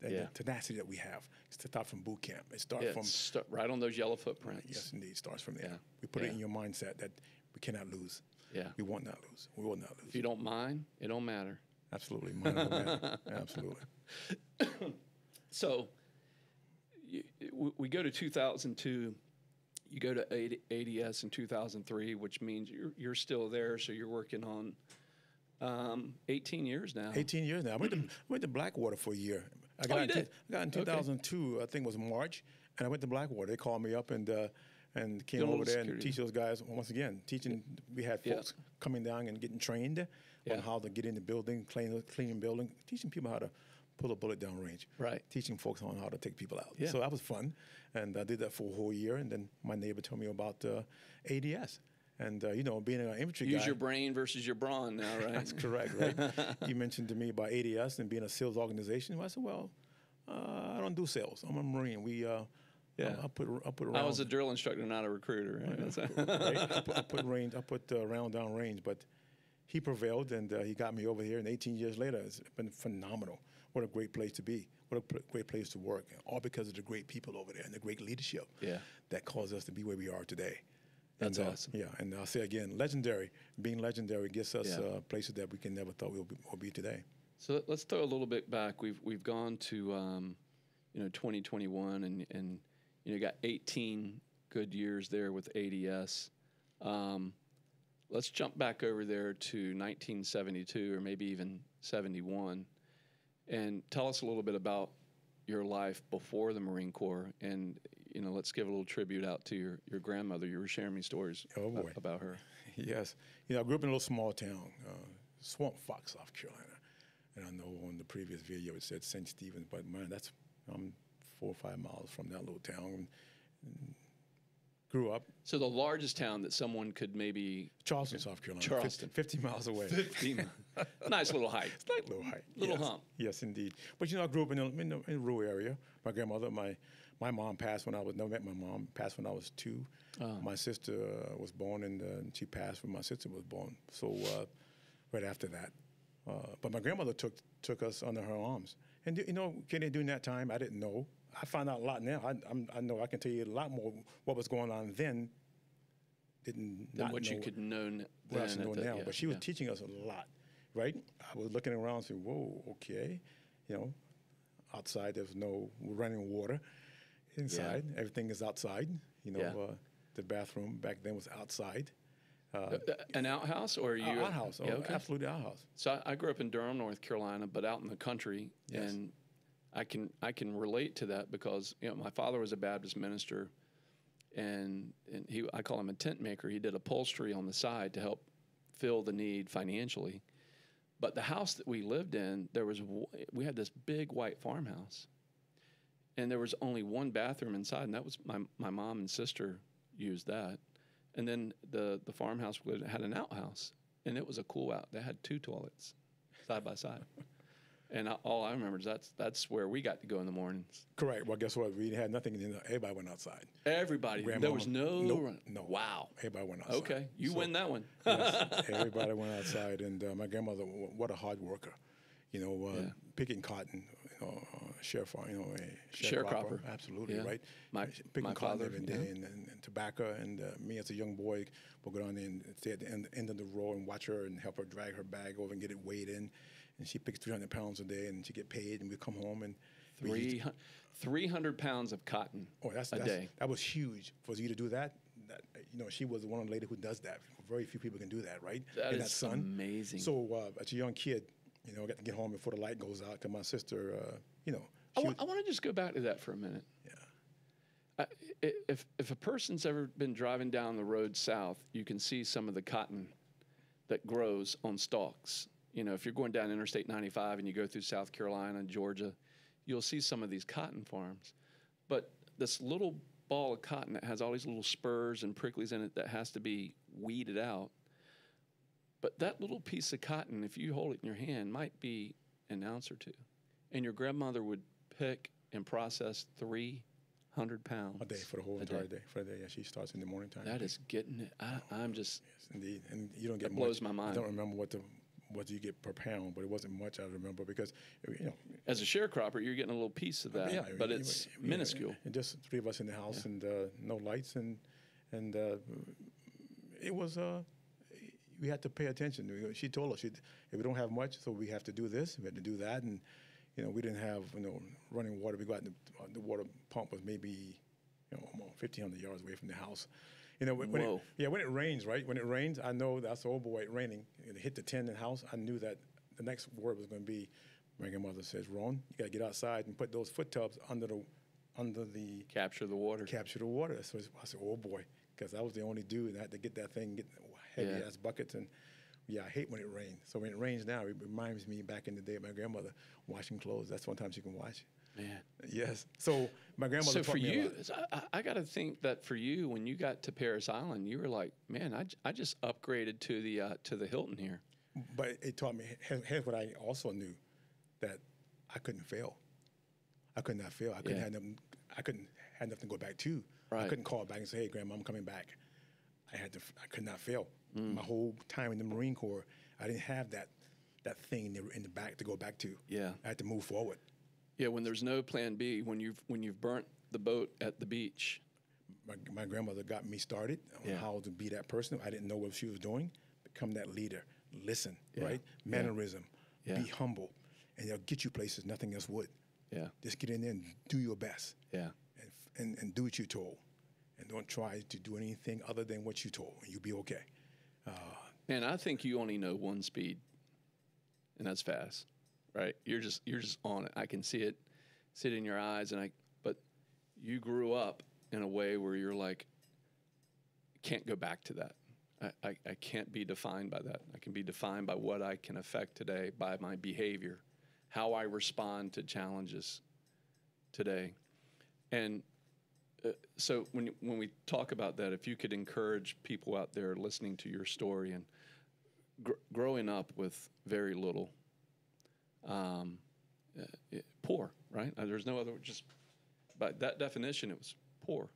the tenacity that we have? It starts from boot camp. It starts from right on those yellow footprints. Yes, indeed. It starts from there. Yeah. We put it in your mindset that we cannot lose. Yeah. We will not lose. We will not lose. If you don't mind, it don't matter. Absolutely. Mine don't matter. Absolutely. So we go to 2002. You go to ADS in 2003, which means you're still there. So you're working on 18 years now. 18 years now. I went to Blackwater for a year. I got in 2002, I think it was March, and I went to Blackwater. They called me up and came over there and teach those guys, once again, teaching. We had folks coming down and getting trained on how to get in the building, cleaning building, teaching people how to pull a bullet down range. Right. Teaching folks on how to take people out. Yeah. So that was fun, and I did that for a whole year, and then my neighbor told me about ADS. And, being an infantry guy. Use your brain versus your brawn now, right? That's correct, right? You mentioned to me about ADS and being a sales organization. I said, well, I don't do sales. I'm a Marine. I put around. I was a drill instructor, not a recruiter. Right? I put round down range, but he prevailed, and he got me over here. And 18 years later, it's been phenomenal. What a great place to be. What a great place to work. All because of the great people over there and the great leadership that caused us to be where we are today. That's awesome. Yeah, and I'll say again, legendary. Being legendary gets us places that we can never thought we'll be today. So let's throw a little bit back. We've gone to 2021 and you got 18 good years there with ADS. Let's jump back over there to 1972 or maybe even 71, and tell us a little bit about your life before the Marine Corps. And let's give a little tribute out to your grandmother. You were sharing me stories about her. Yes. I grew up in a little small town, Swamp Fox, South Carolina. And I know on the previous video it said St. Stephen's, but I'm 4 or 5 miles from that little town. And grew up. So the largest town that someone could maybe... Charleston, South Carolina. Charleston. 50 miles away. 50 miles. Nice little hike. It's a nice little hike. Little hump. Yes, indeed. But, I grew up in a rural area. My grandmother, my mom passed when I was, never met my mom, passed when I was 2. My sister was born, and she passed when my sister was born. So right after that. But my grandmother took us under her arms. And, Kenny, during that time, I didn't know. I found out a lot now. I know I can tell you a lot more what was going on then. Than what you could know now. But she was teaching us a lot, right? I was looking around and saying, whoa, okay. Outside there's no running water. Inside, everything is outside. The bathroom back then was outside. An outhouse, or you? Outhouse, absolutely outhouse. So I grew up in Durham, North Carolina, but out in the country, and I can relate to that because my father was a Baptist minister, and I call him a tent maker. He did upholstery on the side to help fill the need financially. But the house that we lived in, we had this big white farmhouse, and there was only one bathroom inside, and that was my mom and sister used that. And then the farmhouse had an outhouse, and it was a cool out. They had 2 toilets side by side. And all I remember is that's where we got to go in the mornings. Correct. Well, guess what? We had nothing. Everybody went outside. Everybody. There was no. No. Wow. Everybody went outside. Okay. You win that one. Yes, everybody went outside. And my what a hard worker. Picking cotton, sharecropper. Absolutely, right? Picking cotton every day and tobacco. And me as a young boy would go down there and stay at the end of the row and watch her and help her drag her bag over and get it weighed in. And she picks 300 pounds a day, and she get paid, and we come home and 300 pounds of cotton a day. That was huge for you to do that. She was one of the ladies who does that. Very few people can do that, right? That is amazing. So as a young kid, I got to get home before the light goes out. To my sister, I want to just go back to that for a minute. Yeah. I, if a person's ever been driving down the road south, you can see some of the cotton that grows on stalks. You know, if you're going down Interstate 95 and you go through South Carolina and Georgia, you'll see some of these cotton farms. But this little ball of cotton that has all these little spurs and pricklies in it that has to be weeded out. But that little piece of cotton, if you hold it in your hand, might be an ounce or two. And your grandmother would pick and process 300 pounds a day for the whole entire day. For the day, yeah, she starts in the morning time. That is getting it. I'm just. Yes, indeed, and you don't get that much. blows my mind. I don't remember what you get per pound, but it wasn't much. I remember because as a sharecropper, you're getting a little piece of that, yeah, but it's minuscule. And just three of us in the house, and no lights, and it was. We had to pay attention. She told us if we don't have much, so we have to do this, we had to do that, and we didn't have running water. We got the water pump was maybe 1,500 yards away from the house. When it rains, right? When it rains, I know that's oh boy, it's raining. It hit the tin in the house. I knew that the next word was going to be. My grandmother says, "Ron, you got to get outside and put those foot tubs under the capture the water." Capture the water. So I said, "Oh boy," because I was the only dude and I had to get that thing, get heavy ass buckets, and I hate when it rains. So when it rains now, it reminds me back in the day of my grandmother washing clothes. That's one time she can wash. Man. Yes. So my grandmother. So for me you, I got to think that for you, when you got to Paris Island, you were like, man, I just upgraded to the Hilton here. But it taught me. Here's what I also knew, that I couldn't fail. I could not fail. I couldn't have nothing. I couldn't have nothing to go back to. Right. I couldn't call back and say, "Hey, Grandma, I'm coming back." I could not fail. My whole time in the Marine Corps, I didn't have that thing in the back to go back to. Yeah. I had to move forward. Yeah, when there's no plan B, when you've burnt the boat at the beach. My grandmother got me started on how to be that person. I didn't know what she was doing. Become that leader. Listen, right? Mannerism. Yeah. Be humble. And they'll get you places nothing else would. Yeah. Just get in there and do your best. Yeah. And do what you're told. And don't try to do anything other than what you're told, and you'll be okay. Man, I think you only know one speed, and that's fast, right? You're just on it. I can see it in your eyes, but you grew up in a way where you're like, can't go back to that. I can't be defined by that. I can be defined by what I can affect today, by my behavior, how I respond to challenges today. And so when we talk about that, if you could encourage people out there listening to your story and growing up with very little, poor, right? There's no other, just by that definition, it was poor.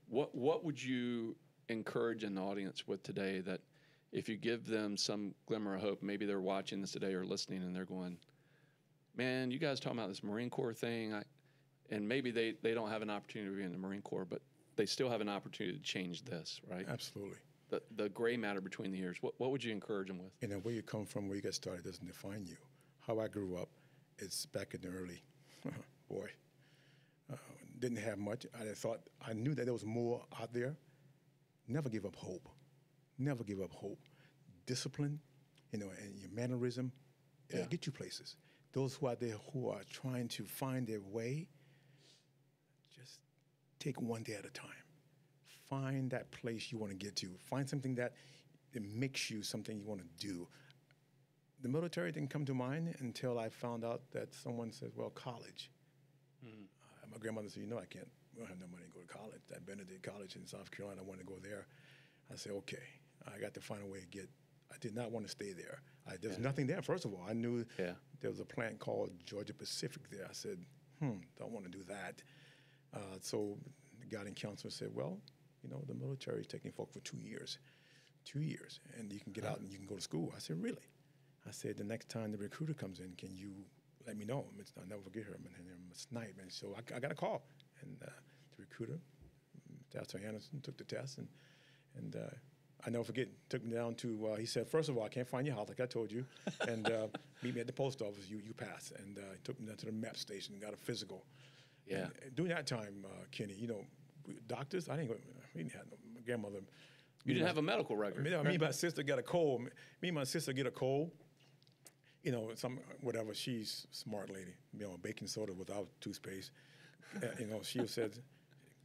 What would you encourage an audience with today, that if you give them some glimmer of hope, maybe they're watching this today or listening and they're going, man, you guys talking about this Marine Corps thing, and maybe they don't have an opportunity to be in the Marine Corps, but they still have an opportunity to change this, right? Absolutely. The gray matter between the years. What would you encourage them with? Where you come from, where you got started doesn't define you. How I grew up, it's back in the early, boy, didn't have much. I knew that there was more out there. Never give up hope. Never give up hope. Discipline, and your mannerism, get you places. Those who are there who are trying to find their way, just take one day at a time. Find that place you want to get to. Find something that makes you something you want to do. The military didn't come to mind until I found out that someone said, well, college. My grandmother said, we don't have no money to go to college. That Benedict College in South Carolina, I wanted to go there. I said, okay, I got to find a way to get. I did not want to stay there. There's nothing there, first of all. I knew there was a plant called Georgia Pacific there. I said, don't want to do that. So the guiding counselor said, well, the military is taking folk for 2 years. 2 years, and you can get out and you can go to school. I said, really? I said, the next time the recruiter comes in, can you let me know? I'll never forget her. I'm a snipe. And so I got a call. And the recruiter, Dr. Anderson, took the test. And I never forget, took me down to, he said, first of all, I can't find your house, like I told you. And meet me at the post office, you pass. And he took me down to the MEP station and got a physical. Yeah. And during that time, Kenny, doctors, we didn't have my grandmother. You didn't have a medical record. Me and my sister got a cold. Me and my sister get a cold. Whatever. She's a smart lady. Baking soda without toothpaste. She said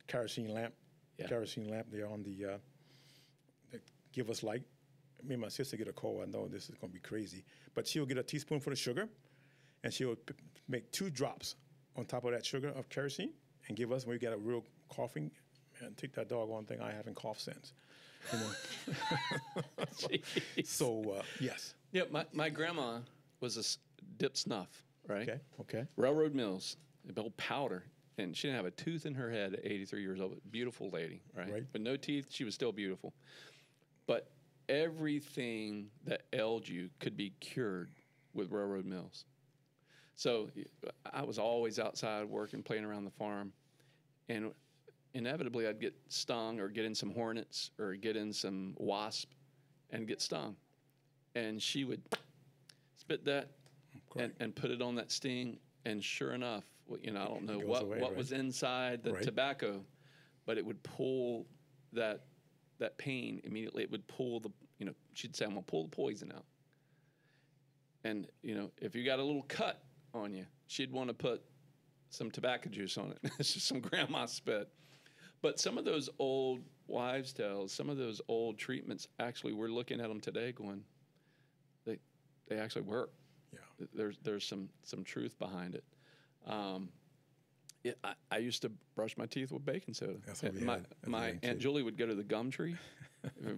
kerosene lamp, kerosene lamp. They're on the that give us light. Me and my sister get a call. I know this is going to be crazy, but she'll get a teaspoonful of sugar, and she'll make 2 drops on top of that sugar of kerosene, and give us when we got a real coughing. Man, take that doggone thing. I haven't coughed since. So yes. Yeah, my grandma was a dip snuff, right? Okay. Railroad Mills, they built powder, and she didn't have a tooth in her head at 83 years old. Beautiful lady, right? But no teeth, she was still beautiful. But everything that ailed you could be cured with Railroad Mills. So I was always outside working, playing around the farm, and inevitably I'd get stung or get in some hornets or get in some wasp and get stung. And she would spit that and put it on that sting. And sure enough, I don't know what was inside the tobacco, but it would pull that pain immediately. It would pull she'd say, I'm going to pull the poison out. And, if you got a little cut on you, she'd want to put some tobacco juice on it. It's just some grandma spit. But some of those old wives' tales, some of those old treatments, actually, we're looking at them today going, they actually work. Yeah. There's some truth behind it. I used to brush my teeth with baking soda. That's what my Aunt Julie would go to the gum tree.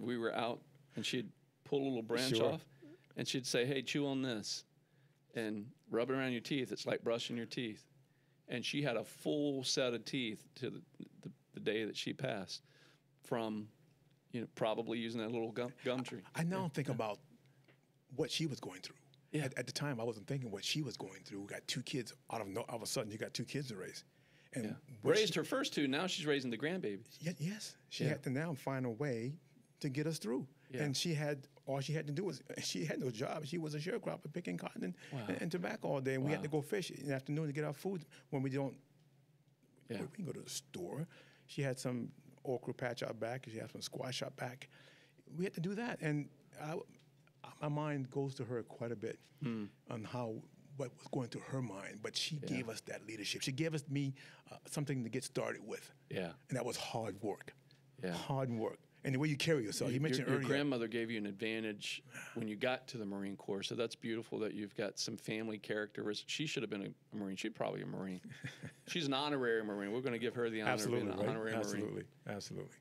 We were out, and she'd pull a little branch off, and she'd say, hey, chew on this, and rub it around your teeth. It's like brushing your teeth. And she had a full set of teeth to the day that she passed from, probably using that little gum tree. I now think about what she was going through. Yeah. At the time, I wasn't thinking what she was going through. We got 2 kids. All of a sudden, you got 2 kids to raise. And raised her first 2. Now she's raising the grandbabies. Yes. She had to now find a way to get us through. Yeah. And all she had to do was, she had no job. She was a sharecropper picking cotton and tobacco all day. And we had to go fish in the afternoon to get our food when we don't. Yeah. We can go to the store. She had some okra patch out back. She had some squash out back. We had to do that. And my mind goes to her quite a bit on what was going through her mind. But she gave us that leadership. She gave me something to get started with. Yeah. And that was hard work. Yeah. Hard work. And the way you carry yourself. You mentioned earlier. Your grandmother gave you an advantage when you got to the Marine Corps. So that's beautiful that you've got some family characteristics. She should have been a Marine. She's probably a Marine. She's an honorary Marine. We're going to give her the honor of being an honorary Marine. Absolutely.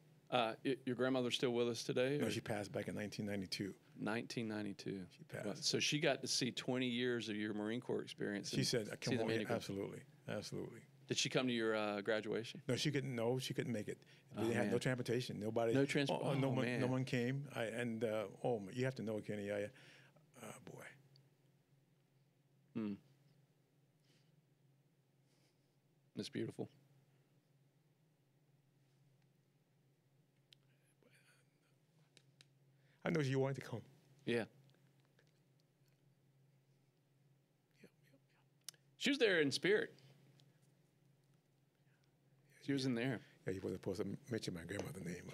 Your grandmother's still with us today? No, she passed back in 1992. 1992. She passed. So she got to see 20 years of your Marine Corps experience. She said, "Come on, absolutely. Did she come to your graduation? No, she couldn't. No, she couldn't make it. We had no transportation. Nobody. No transportation. No one came. You have to know, Kenny. Boy. That's beautiful. I know she wanted to come. Yeah. She was there in spirit. She was in there. Yeah, you wasn't supposed to mention my grandmother's name.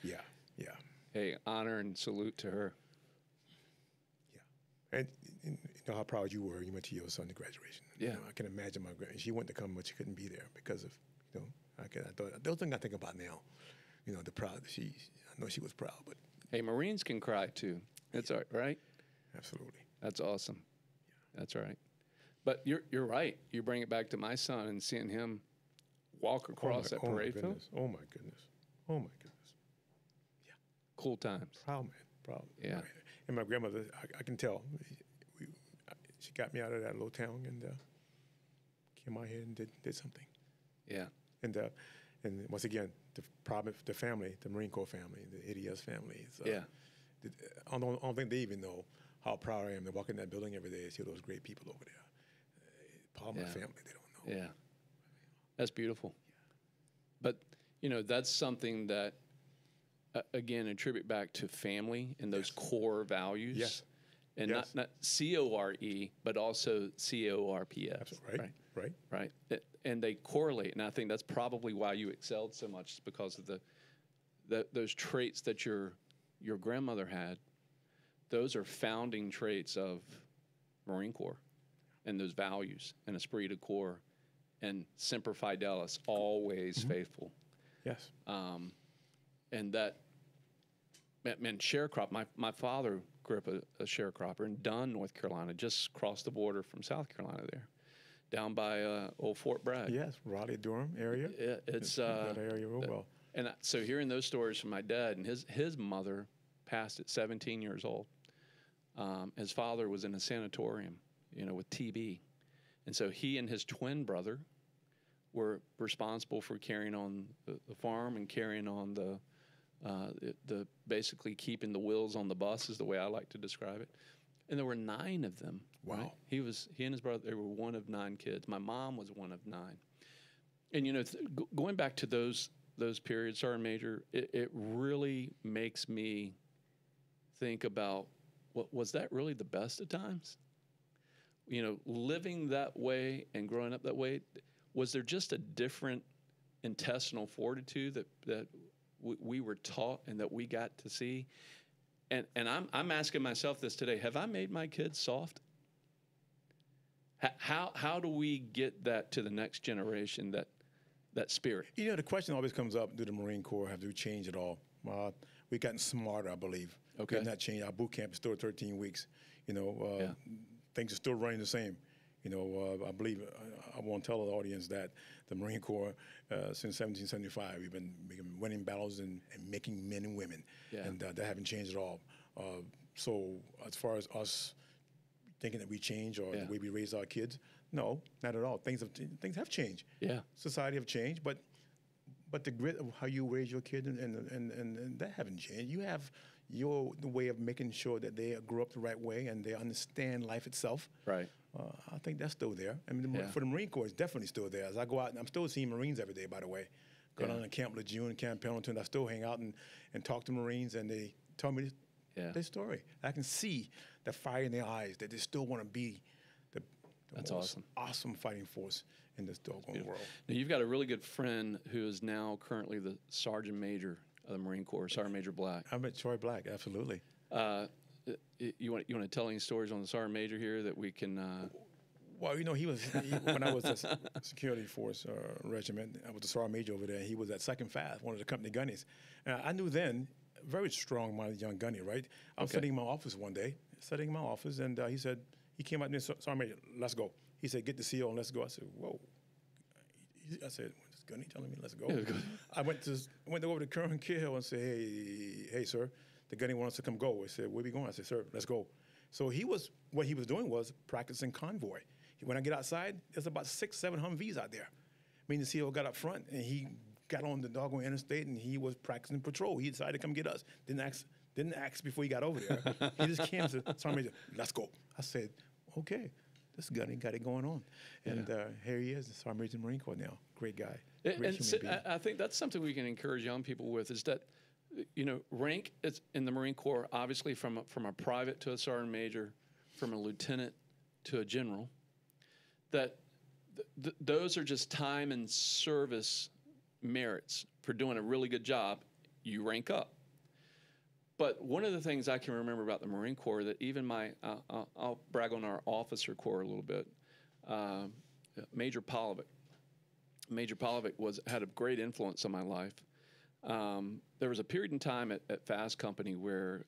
Yeah. Hey, honor and salute to her. Yeah. And you know how proud you were. You went to your son's graduation. Yeah. I can imagine my grandmother. She wanted to come, but she couldn't be there because of, I thought, those things I think about now. The proud. I know she was proud, but. Hey, Marines can cry too. That's all right, right? Absolutely. That's awesome. Yeah. That's all right. But you're right. You bring it back to my son and seeing him walk across that parade field. Oh my goodness. Yeah. Cool times. Proud, man. Proud. Yeah. Right. And my grandmother, I can tell, she got me out of that little town and came out here and did something. Yeah. And once again, the family, the Marine Corps family, the ADS family. I don't think they even know how proud I am to walk in that building every day and see those great people over there. Part of my family, they don't know. Yeah. That's beautiful. But, that's something that, again, attribute back to family and those core values. Yes. And not CORE, but also CORPS. Right. And they correlate. And I think that's probably why you excelled so much, is because of those traits that your grandmother had. Those are founding traits of Marine Corps and those values and esprit de corps and Semper Fidelis, always faithful. Yes. And that meant sharecrop. My father grew up a sharecropper in Dunn, North Carolina, just across the border from South Carolina there, down by old Fort Bragg. Yes, Raleigh-Durham area. It's that area real well. And so hearing those stories from my dad, and his mother passed at 17 years old. His father was in a sanatorium, with TB. And so he and his twin brother were responsible for carrying on the farm and carrying on the basically keeping the wheels on the bus is the way I like to describe it. And there were 9 of them. Wow. Right? He and his brother, they were one of 9 kids. My mom was one of 9. And, going back to those periods, Sergeant Major, it really makes me think about, was that really the best of times? Living that way and growing up that way, was there just a different intestinal fortitude that we were taught and that we got to see? And I'm asking myself this today: have I made my kids soft? How do we get that to the next generation? That spirit. The question always comes up: do the Marine Corps have to change at all? We've gotten smarter, I believe. Okay. We've not changed. Our boot camp is still 13 weeks. Things are still running the same. I believe I won't tell the audience that the Marine Corps, since 1775, we've been winning battles and making men and women, and that haven't changed at all. So as far as us thinking that we change or the way we raise our kids, no, not at all. Things have changed. Yeah, society have changed, but the grit of how you raise your kids and that haven't changed. You have the way of making sure that they grow up the right way and they understand life itself. Right. I think that's still there. I mean, for the Marine Corps, it's definitely still there. As I go out, and I'm still seeing Marines every day, by the way. Go down to Camp Lejeune, Camp Pendleton. I still hang out and talk to Marines, and they tell me their story. I can see the fire in their eyes that they still want to be the That's most awesome fighting force in this doggone world. Now, you've got a really good friend who is now currently the Sergeant Major of the Marine Corps, Sergeant Major Black. I met Troy Black, absolutely. You want to tell any stories on the Sergeant Major here that we can? Well, he was when I was at Security Force Regiment. I was the Sergeant Major over there. He was at Second FAF, one of the company gunnies. I knew then, very strong-minded young gunny, right? I was sitting in my office one day, and he said, he came out and said, Sergeant Major, let's go. He said, get the CO and let's go. I said, whoa. I said, this gunny telling me let's go. I went over to Colonel Cahill and said, hey, sir, the gunny wants us to come go. He said, where we going? I said, sir, let's go. So what he was doing was practicing convoy. When I get outside, there's about 6-7 Humvees out there. The CO got up front and he got on the doggone interstate and he was practicing patrol. He decided to come get us. Didn't ask before he got over there. He just came and said, Sergeant Major, let's go. I said, okay, this gunny got it going on. And here he is, the Sergeant Major of the Marine Corps now. Great guy. I think that's something we can encourage young people with is that, rank is in the Marine Corps, obviously from a private to a Sergeant Major, from a lieutenant to a general, that those are just time and service merits for doing a really good job. You rank up. But one of the things I can remember about the Marine Corps that even I'll brag on our officer corps a little bit. Major Polovic. Major Polovic had a great influence on my life. There was a period in time at Fast Company where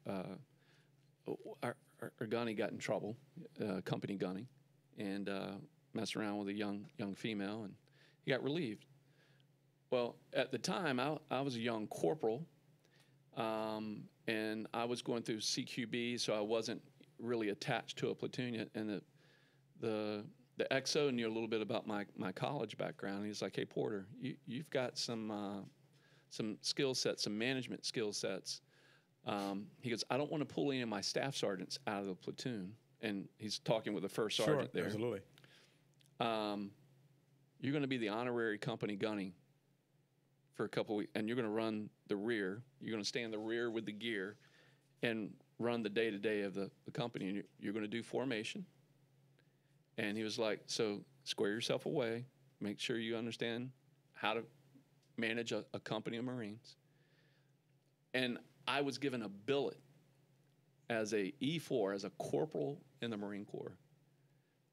our gunny got in trouble, company gunny, and messed around with a young female, and he got relieved. Well, at the time, I was a young corporal, and I was going through CQB, so I wasn't really attached to a platoon yet. And the XO knew a little bit about my college background. He's like, hey, Porter, you've got some skill sets, some management skill sets. He goes, I don't want to pull any of my staff sergeants out of the platoon. And he's talking with the first sergeant there. Absolutely. You're going to be the honorary company gunny for a couple of weeks, and you're going to run the rear. You're going to stay in the rear with the gear and run the day-to-day of the company. And you're going to do formation. And he was like, so square yourself away. Make sure you understand how to manage a company of Marines. And I was given a billet as a E4, as a corporal in the Marine Corps,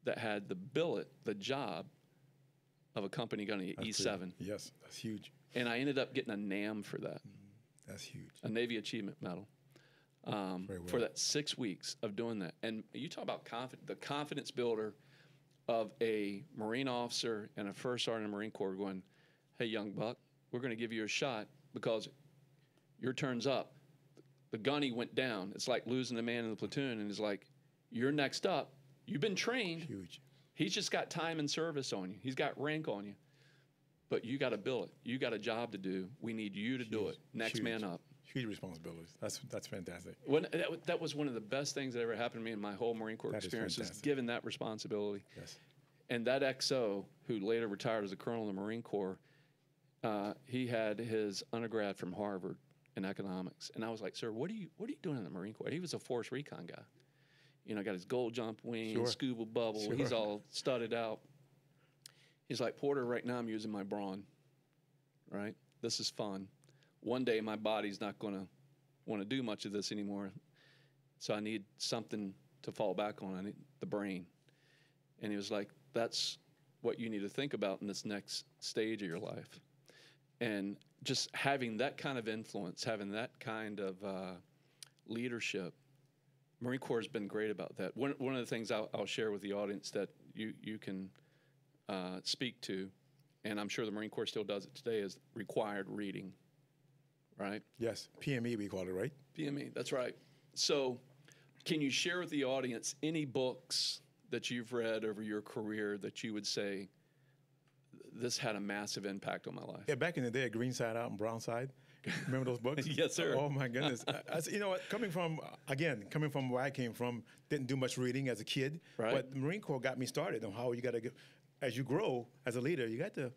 that had the billet, the job of a company gun at That's E7. pretty, yes, that's huge. And I ended up getting a NAM for that, That's huge. a Navy Achievement Medal, Very well. for that 6 weeks of doing that. And you talk about the confidence builder of a Marine officer and a first sergeant in the Marine Corps going, hey, young buck, we're going to give you a shot because your turn's up. The gunny went down. It's like losing a man in the platoon, and he's like, you're next up. You've been trained. Huge. He's just got time and service on you. He's got rank on you. But you got to bill it. You got a job to do. We need you to do it. Next Huge. man up. Huge responsibilities. That's fantastic. That was one of the best things that ever happened to me in my whole Marine Corps That is experience, is fantastic. given that responsibility. Yes. And that XO, who later retired as a colonel in the Marine Corps, he had his undergrad from Harvard in economics. And I was like, sir, what are you doing in the Marine Corps? He was a force recon guy. You know, got his gold jump wing, Sure. scuba bubble. Sure. He's all studded out. He's like, Porter, right now I'm using my brawn, right? This is fun. One day my body's not going to want to do much of this anymore. So I need something to fall back on. I need the brain. And he was like, that's what you need to think about in this next stage of your life. And just having that kind of influence, having that kind of leadership, Marine Corps has been great about that. One of the things I'll share with the audience that you can speak to, and I'm sure the Marine Corps still does it today, is required reading, right? Yes. PME, we call it, right? PME, that's right. So can you share with the audience any books that you've read over your career that you would say, this had a massive impact on my life? Yeah, back in the day, Green Side Out and Brown Side. Remember those books? Yes, sir. Oh, my goodness. You know what? Coming from where I came from, didn't do much reading as a kid. Right. But the Marine Corps got me started on how you got to, as you grow as a leader, you got to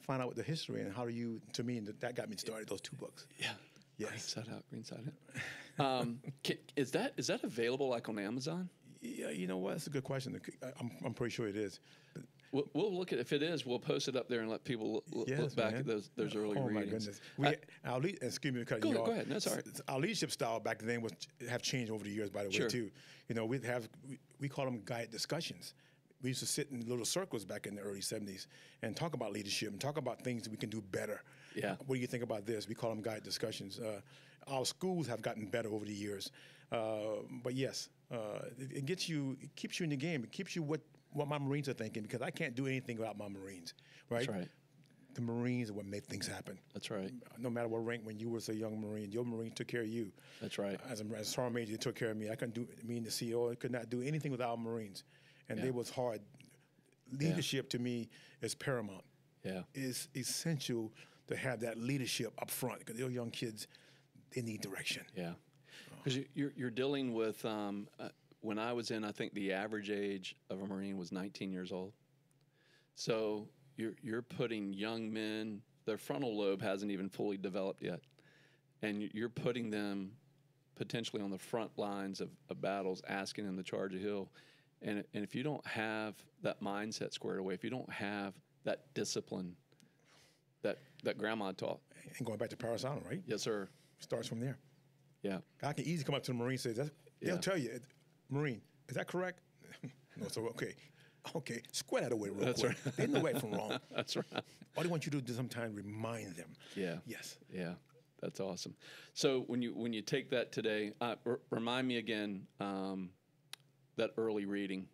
find out what the history and how do you, to me, that got me started, those two books. Yeah. Yes. Green Side Out, Green Side Out. Is that available like on Amazon? Yeah, you know what? That's a good question. I'm pretty sure it is. We'll look at, if it is, we'll post it up there and let people look Yes, back man. at those early oh readings. my goodness. Excuse me, Go ahead. That's all right. Our leadership style back then have changed over the years, by the way, Sure. too. You know, we call them guided discussions. We used to sit in little circles back in the early 70s and talk about leadership and talk about things that we can do better. Yeah. What do you think about this? We call them guided discussions. Our schools have gotten better over the years. But yes, it keeps you in the game. It keeps you what my Marines are thinking, because I can't do anything without my Marines, right? That's right. The Marines are what make things happen. That's right. No matter what rank, when you were a young Marine, your Marine took care of you. That's right. As Sergeant Major, they took care of me. I couldn't do, me and the CEO, I could not do anything without Marines. And Yeah. it was hard. Leadership to me is paramount. Yeah. It's essential to have that leadership up front, because they're young kids, they need direction. Yeah. Because you're dealing with, when I was in, I think the average age of a Marine was 19 years old. So you're putting young men, their frontal lobe hasn't even fully developed yet. And you're putting them potentially on the front lines of battles, asking them to charge a hill. And if you don't have that mindset squared away, if you don't have that discipline that grandma taught. And going back to Parasano, right? Yes, sir. Starts from there. Yeah. I can easily come up to the Marine and say, they'll tell you, Marine, is that correct? No, so okay, square that away real quick. Right. They know right from wrong. That's right. All they want you to do is sometimes remind them. Yeah. Yes. Yeah. That's awesome. So when you take that today, remind me again that early reading,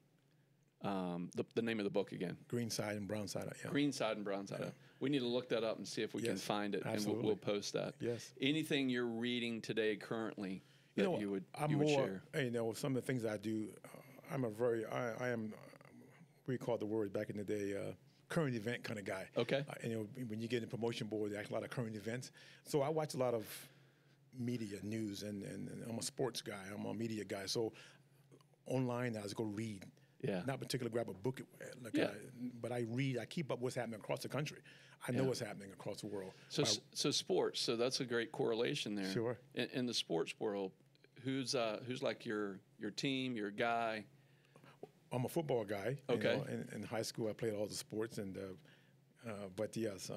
the name of the book again. Green Side and Brown Side. Yeah. Green Side and Brown Side. Yeah. We need to look that up and see if we can Yes, find it, absolutely. and we'll post that. Yes. Anything you're reading today currently that you would share? You know, some of the things I do, I am, we called the word back in the day, current event kind of guy. Okay. You know, when you get in the promotion board, there's a lot of current events. So I watch a lot of media news, and I'm a sports guy. I'm a media guy. So online, I just go read. Yeah. Not particularly grab a book, but I read. I keep up what's happening across the country. I know what's happening across the world. So sports. So that's a great correlation there. Sure. In the sports world, who's like your team, your guy? I'm a football guy. Okay. You know, in high school, I played all the sports, but yes,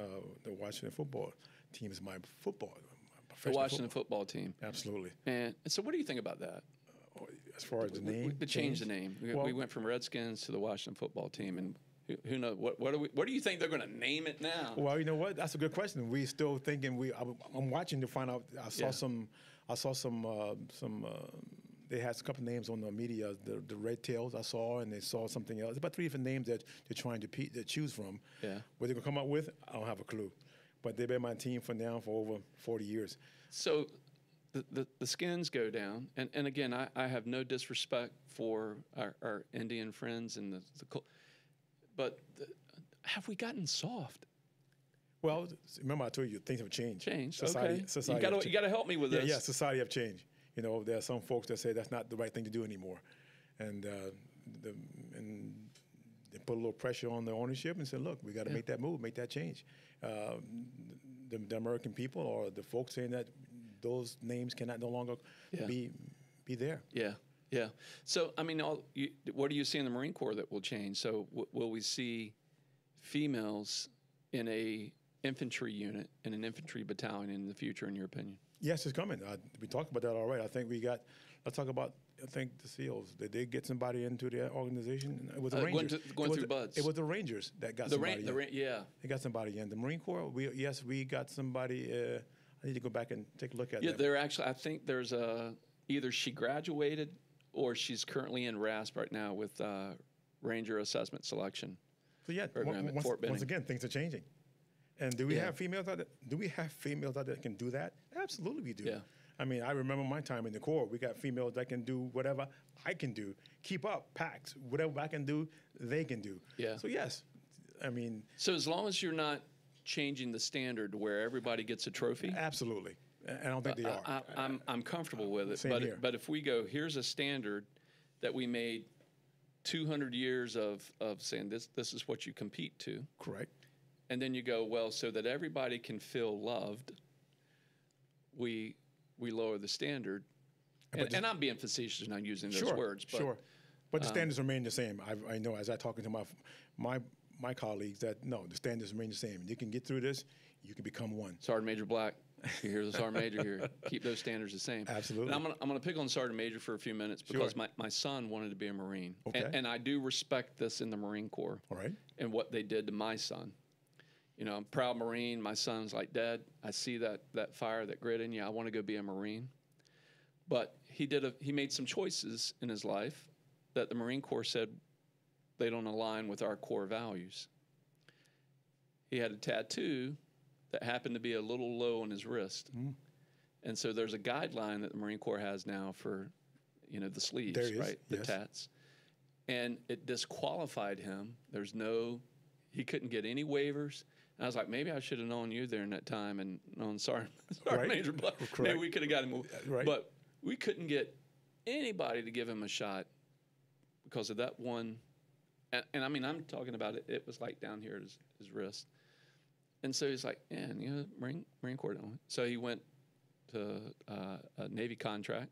the Washington football team is my The Washington football team. Absolutely. And so, what do you think about that? As far as the name, We changed the name. We went from Redskins to the Washington football team, and Who knows? What do you think they're going to name it now? Well, you know what? That's a good question. We still thinking. I'm watching to find out. I saw some. They had a couple names on the media. The Red Tails I saw, and they saw something else. About 3 different names that they're trying to choose from. Yeah. What they're gonna come up with, I don't have a clue. But they've been my team for over 40 years. So the skins go down, and again, I have no disrespect for our Indian friends and but have we gotten soft? Well, remember I told you things have changed. Society, you got to help me with this. Yeah, society have changed. You know, there are some folks that say that's not the right thing to do anymore, and they put a little pressure on the ownership and said, look, we got to make that move, make that change. The American people or the folks saying that those names cannot no longer be there. Yeah. Yeah. So, I mean, what do you see in the Marine Corps that will change? So, will we see females in a infantry unit, in an infantry battalion in the future, in your opinion? Yes, it's coming. We talked about that already. I think let's talk about, I think the SEALs. Did they get somebody into their organization? It was the Rangers. Going through buds. It was the Rangers that got somebody in. They got somebody in. The Marine Corps, we got somebody. I need to go back and take a look at that. Yeah, they're actually, I think there's either she graduated or she's currently in RASP right now with Ranger Assessment Selection. So yeah, once again, things are changing. And do we have females out there? Do we have females out there that can do that? Absolutely, we do. Yeah. I mean, I remember my time in the Corps. We got females that can do whatever I can do. Keep up, packs, whatever I can do, they can do. Yeah. So yes, I mean. So as long as you're not changing the standard where everybody gets a trophy. Absolutely. And I don't think they are. I'm comfortable with it. Same here. But if we go, here's a standard that we made 200 years of saying this is what you compete to. Correct. And then you go, well, so that everybody can feel loved, we lower the standard. And I'm being facetious and not using those words. But, sure. But the standards remain the same. I know as I talking to my colleagues that, no, the standards remain the same. You can get through this, you can become one. Sergeant Major Black, you hear the Sergeant Major here. Keep those standards the same. Absolutely. And I'm gonna pick on Sergeant Major for a few minutes because my son wanted to be a Marine. Okay. And I do respect this in the Marine Corps. All right. And what they did to my son. You know, I'm a proud Marine. My son's like, Dad, I see that fire, that grit in you. I want to go be a Marine. But he made some choices in his life that the Marine Corps said they don't align with our core values. He had a tattoo that happened to be a little low on his wrist. And so there's a guideline that the Marine Corps has now for, the sleeves, right? The tats. And it disqualified him. He couldn't get any waivers. And I was like, maybe I should have known you there in that time and known Sergeant Major Black. Maybe we could have got him. Right. But we couldn't get anybody to give him a shot because of that one. And I mean, I'm talking about it. It was like down here at his wrist. And so he's like, yeah, Marine Corps don't. So he went to a Navy contract.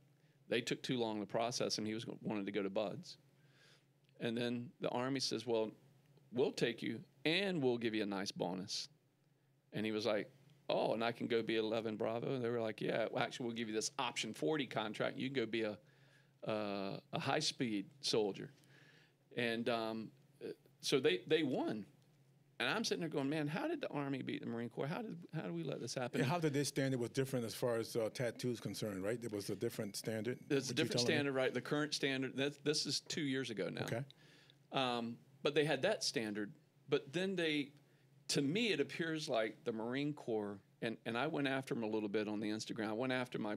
They took too long to process him. He wanted to go to BUDS. And then the Army says, well, we'll take you and we'll give you a nice bonus. And he was like, oh, and I can go be 11 Bravo? And they were like, yeah, well, actually, we'll give you this option 40 contract. You can go be a high-speed soldier. And so they won. And I'm sitting there going, man, how did the Army beat the Marine Corps? How did we let this happen? And how did this standard was different as far as tattoos concerned, right? There was a different standard. There's a different standard, right? The current standard, this is 2 years ago now. Okay. But they had that standard. But then to me, it appears like the Marine Corps, and I went after them a little bit on the Instagram. I went after my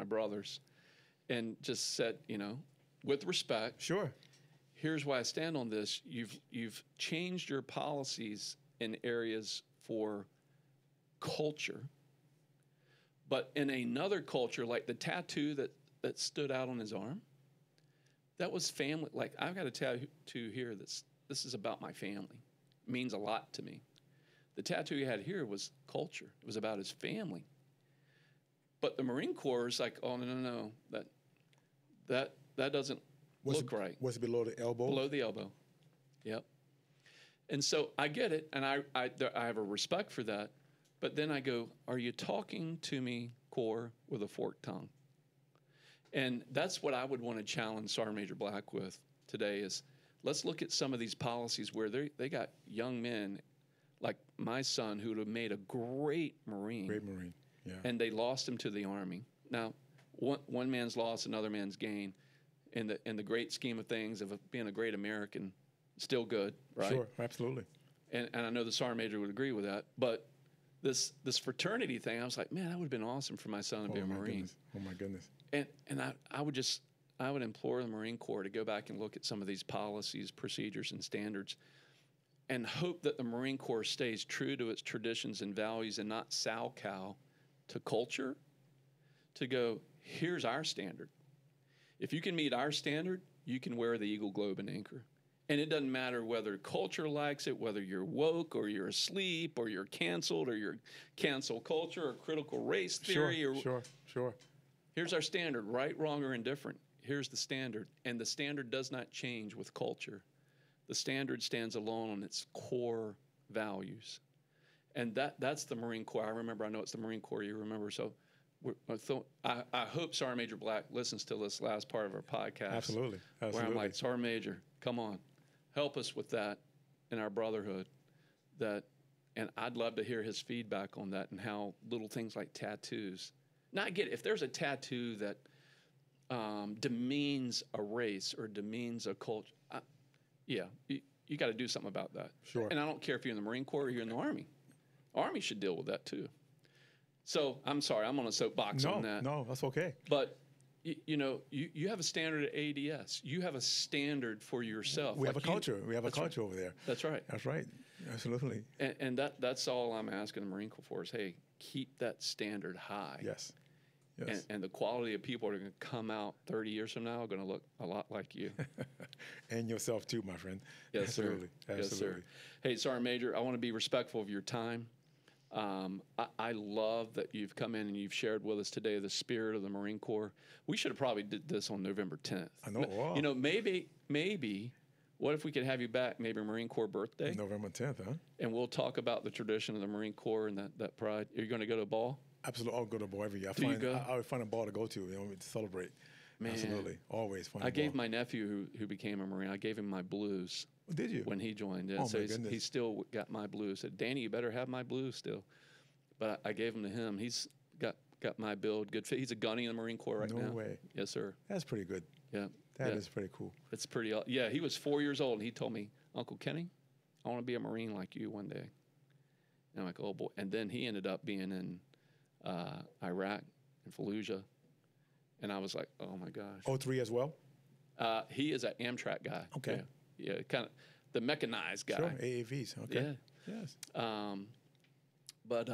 brothers and just said, with respect. Sure. Here's why I stand on this. You've changed your policies in areas for culture. But in another culture, like the tattoo that stood out on his arm, that was family. Like, I've got to tell you here, this is about my family. It means a lot to me. The tattoo he had here was culture. It was about his family. But the Marine Corps is like, oh, no, that doesn't look right. Was it below the elbow? Below the elbow. Yep. And so I get it, and I have a respect for that. But then I go, are you talking to me, Corps, with a forked tongue? And that's what I would want to challenge Sergeant Major Black with today is, let's look at some of these policies where they got young men like my son who would have made a great Marine. Great Marine, yeah. And they lost him to the Army. Now, one man's loss, another man's gain. In the great scheme of things, of being a great American, still good, right? Sure, absolutely. And I know the Sergeant Major would agree with that. But this fraternity thing, I was like, man, that would have been awesome for my son to be a Marine. Goodness. Oh my goodness. And I would implore the Marine Corps to go back and look at some of these policies, procedures, and standards, and hope that the Marine Corps stays true to its traditions and values and not sow-cow to culture, to go, here's our standard. If you can meet our standard, you can wear the Eagle, Globe, and Anchor. And it doesn't matter whether culture likes it, whether you're woke or you're asleep or you're canceled or you're cancel culture or critical race theory. Sure. Here's our standard, right, wrong, or indifferent. Here's the standard. And the standard does not change with culture. The standard stands alone on its core values. And that's the Marine Corps. I know it's the Marine Corps you remember. So I hope Sergeant Major Black listens to this last part of our podcast. Absolutely. Where I'm like, Sergeant Major, come on, help us with that in our brotherhood. And I'd love to hear his feedback on that and how little things like tattoos. Now, I get it. If there's a tattoo that demeans a race or demeans a culture, you got to do something about that. Sure. And I don't care if you're in the Marine Corps or you're in the Army. Army should deal with that too. So I'm sorry, I'm on a soapbox on that. No, that's okay. But you have a standard at ADS. You have a standard for yourself. We have a culture. We have a culture over there. That's right. That's right. Absolutely. And that's all I'm asking the Marine Corps for is, hey, keep that standard high. Yes. And the quality of people that are going to come out 30 years from now are going to look a lot like you. And yourself too, my friend. Yes, Absolutely. sir. Absolutely. Yes, sir. Hey, Sergeant Major, I want to be respectful of your time. I love that you've come in and you've shared with us today the spirit of the Marine Corps. We should have probably did this on November 10th. I know. Wow. Maybe, what if we could have you back, maybe Marine Corps birthday? November 10th, huh? And we'll talk about the tradition of the Marine Corps and that pride. Are you going to go to a ball? Absolutely. I'll go to a ball every year. I would find a ball to go to, to celebrate. Man. Absolutely. Always find a I ball. gave my nephew who became a Marine, I gave him my blues. Did you? When he joined in. Oh, so my goodness. He still got my blues. Said, Danny, you better have my blues still. But I gave them to him. He's got my build, good fit. He's a gunny in the Marine Corps right now. No way. Yes, sir. That's pretty good. Yeah. That is pretty cool. It's pretty. Yeah, he was 4 years old, and he told me, Uncle Kenny, I want to be a Marine like you one day. And I'm like, oh boy. And then he ended up being in Iraq and Fallujah, and I was like, oh my gosh. 03 as well. He is an Amtrak guy. Okay. Yeah, kind of the mechanized guy. Sure. AAVs. Okay. Yeah. Yes. But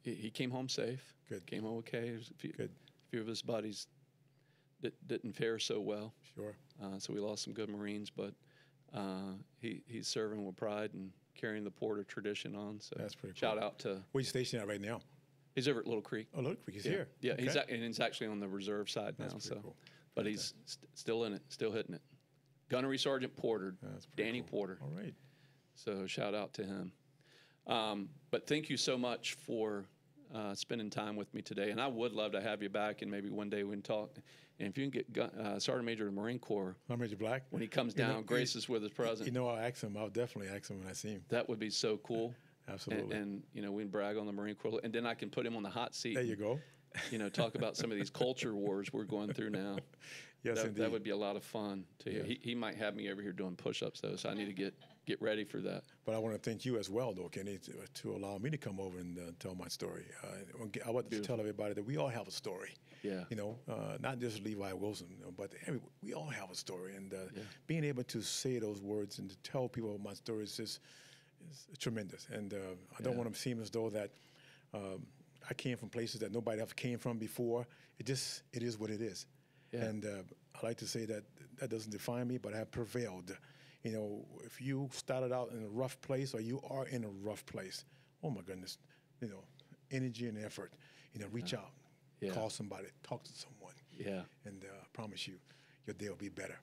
he came home safe. Good. Came home okay. There's Good. A few of his buddies didn't fare so well. Sure. So we lost some good Marines, but he's serving with pride and carrying the Porter tradition on. So that's pretty cool. Shout cool. out to. Where's you stationed at right now? He's over at Little Creek. Oh, Little Creek. He's yeah. here. Yeah, Okay. he's actually on the reserve side now. That's So, pretty cool. but he's still in it, still hitting it. Gunnery Sergeant Porter, That's pretty Danny cool. Porter. All right. So shout out to him. But thank you so much for spending time with me today. And I would love to have you back, and maybe one day we can talk. And if you can get Sergeant Major of the Marine Corps, Sergeant Major Black, when he comes down, grace us with his presence. I'll ask him. I'll definitely ask him when I see him. That would be so cool. Absolutely. And we can brag on the Marine Corps, and then I can put him on the hot seat. There you go. Talk about some of these culture wars we're going through now. Yes, indeed. That would be a lot of fun to hear. He might have me over here doing push-ups though, so I need to get ready for that. But I want to thank you as well, though, Kenny, to allow me to come over and tell my story. I want to tell everybody that we all have a story. Yeah. Not just Levi Wilson, but we all have a story, and being able to say those words and to tell people my story is tremendous. And I don't want to seem as though that I came from places that nobody else came from before. It is what it is. Yeah. And I like to say that doesn't define me, but I have prevailed. If you started out in a rough place or you are in a rough place, oh my goodness, energy and effort, reach out, call somebody, talk to someone. Yeah. And I promise you, your day will be better.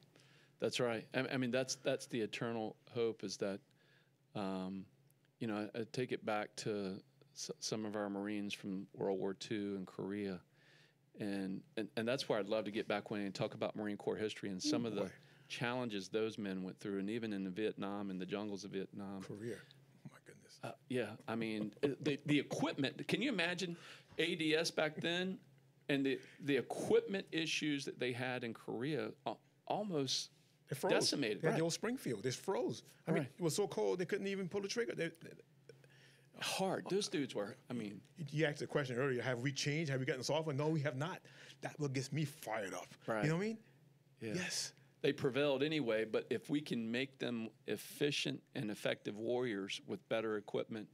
That's right. I mean, that's the eternal hope is that, I take it back to some of our Marines from World War II and Korea. And that's where I'd love to get back and talk about Marine Corps history and some of challenges those men went through, and even in Vietnam, in the jungles of Vietnam. Korea. Oh my goodness. Yeah, I mean, the equipment. Can you imagine ADS back then, and the equipment issues that they had in Korea almost They froze. decimated. Right. The old Springfield, they froze. I mean, it was so cold they couldn't even pull the trigger. Hard. Those dudes were. I mean, you asked the question earlier: have we changed? Have we gotten softer? No, we have not. That what gets me fired up. Right. You know what I mean? Yeah. Yes. They prevailed anyway, but if we can make them efficient and effective warriors with better equipment,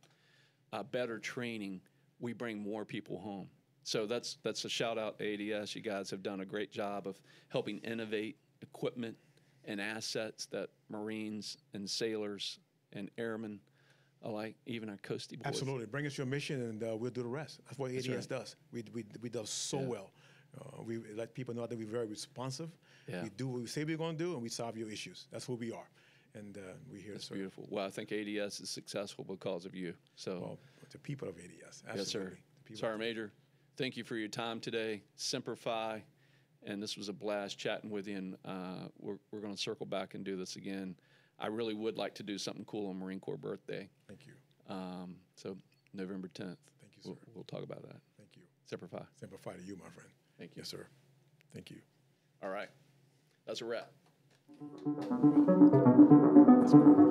better training, we bring more people home. So that's a shout out to ADS. You guys have done a great job of helping innovate equipment and assets that Marines and sailors and airmen alike, even our coastie boys. Absolutely. Bring us your mission, and we'll do the rest. That's what ADS right. does. We do so well. We let people know that we're very responsive. Yeah. We do what we say we're going to do, and we solve your issues. That's who we are, and we're here. That's to serve. beautiful. Well, I think ADS is successful because of you. So, Well, the people of ADS. Absolutely. yes, sir. The people Sergeant Major, thank you for your time today. Semper Fi, and this was a blast chatting with you. And we're going to circle back and do this again. I really would like to do something cool on Marine Corps birthday. Thank you. So November 10th. Thank you, sir. We'll talk about that. Thank you. Semper Fi. Semper Fi to you, my friend. Thank you. Yes, sir. Thank you. All right. That's a wrap. That's cool.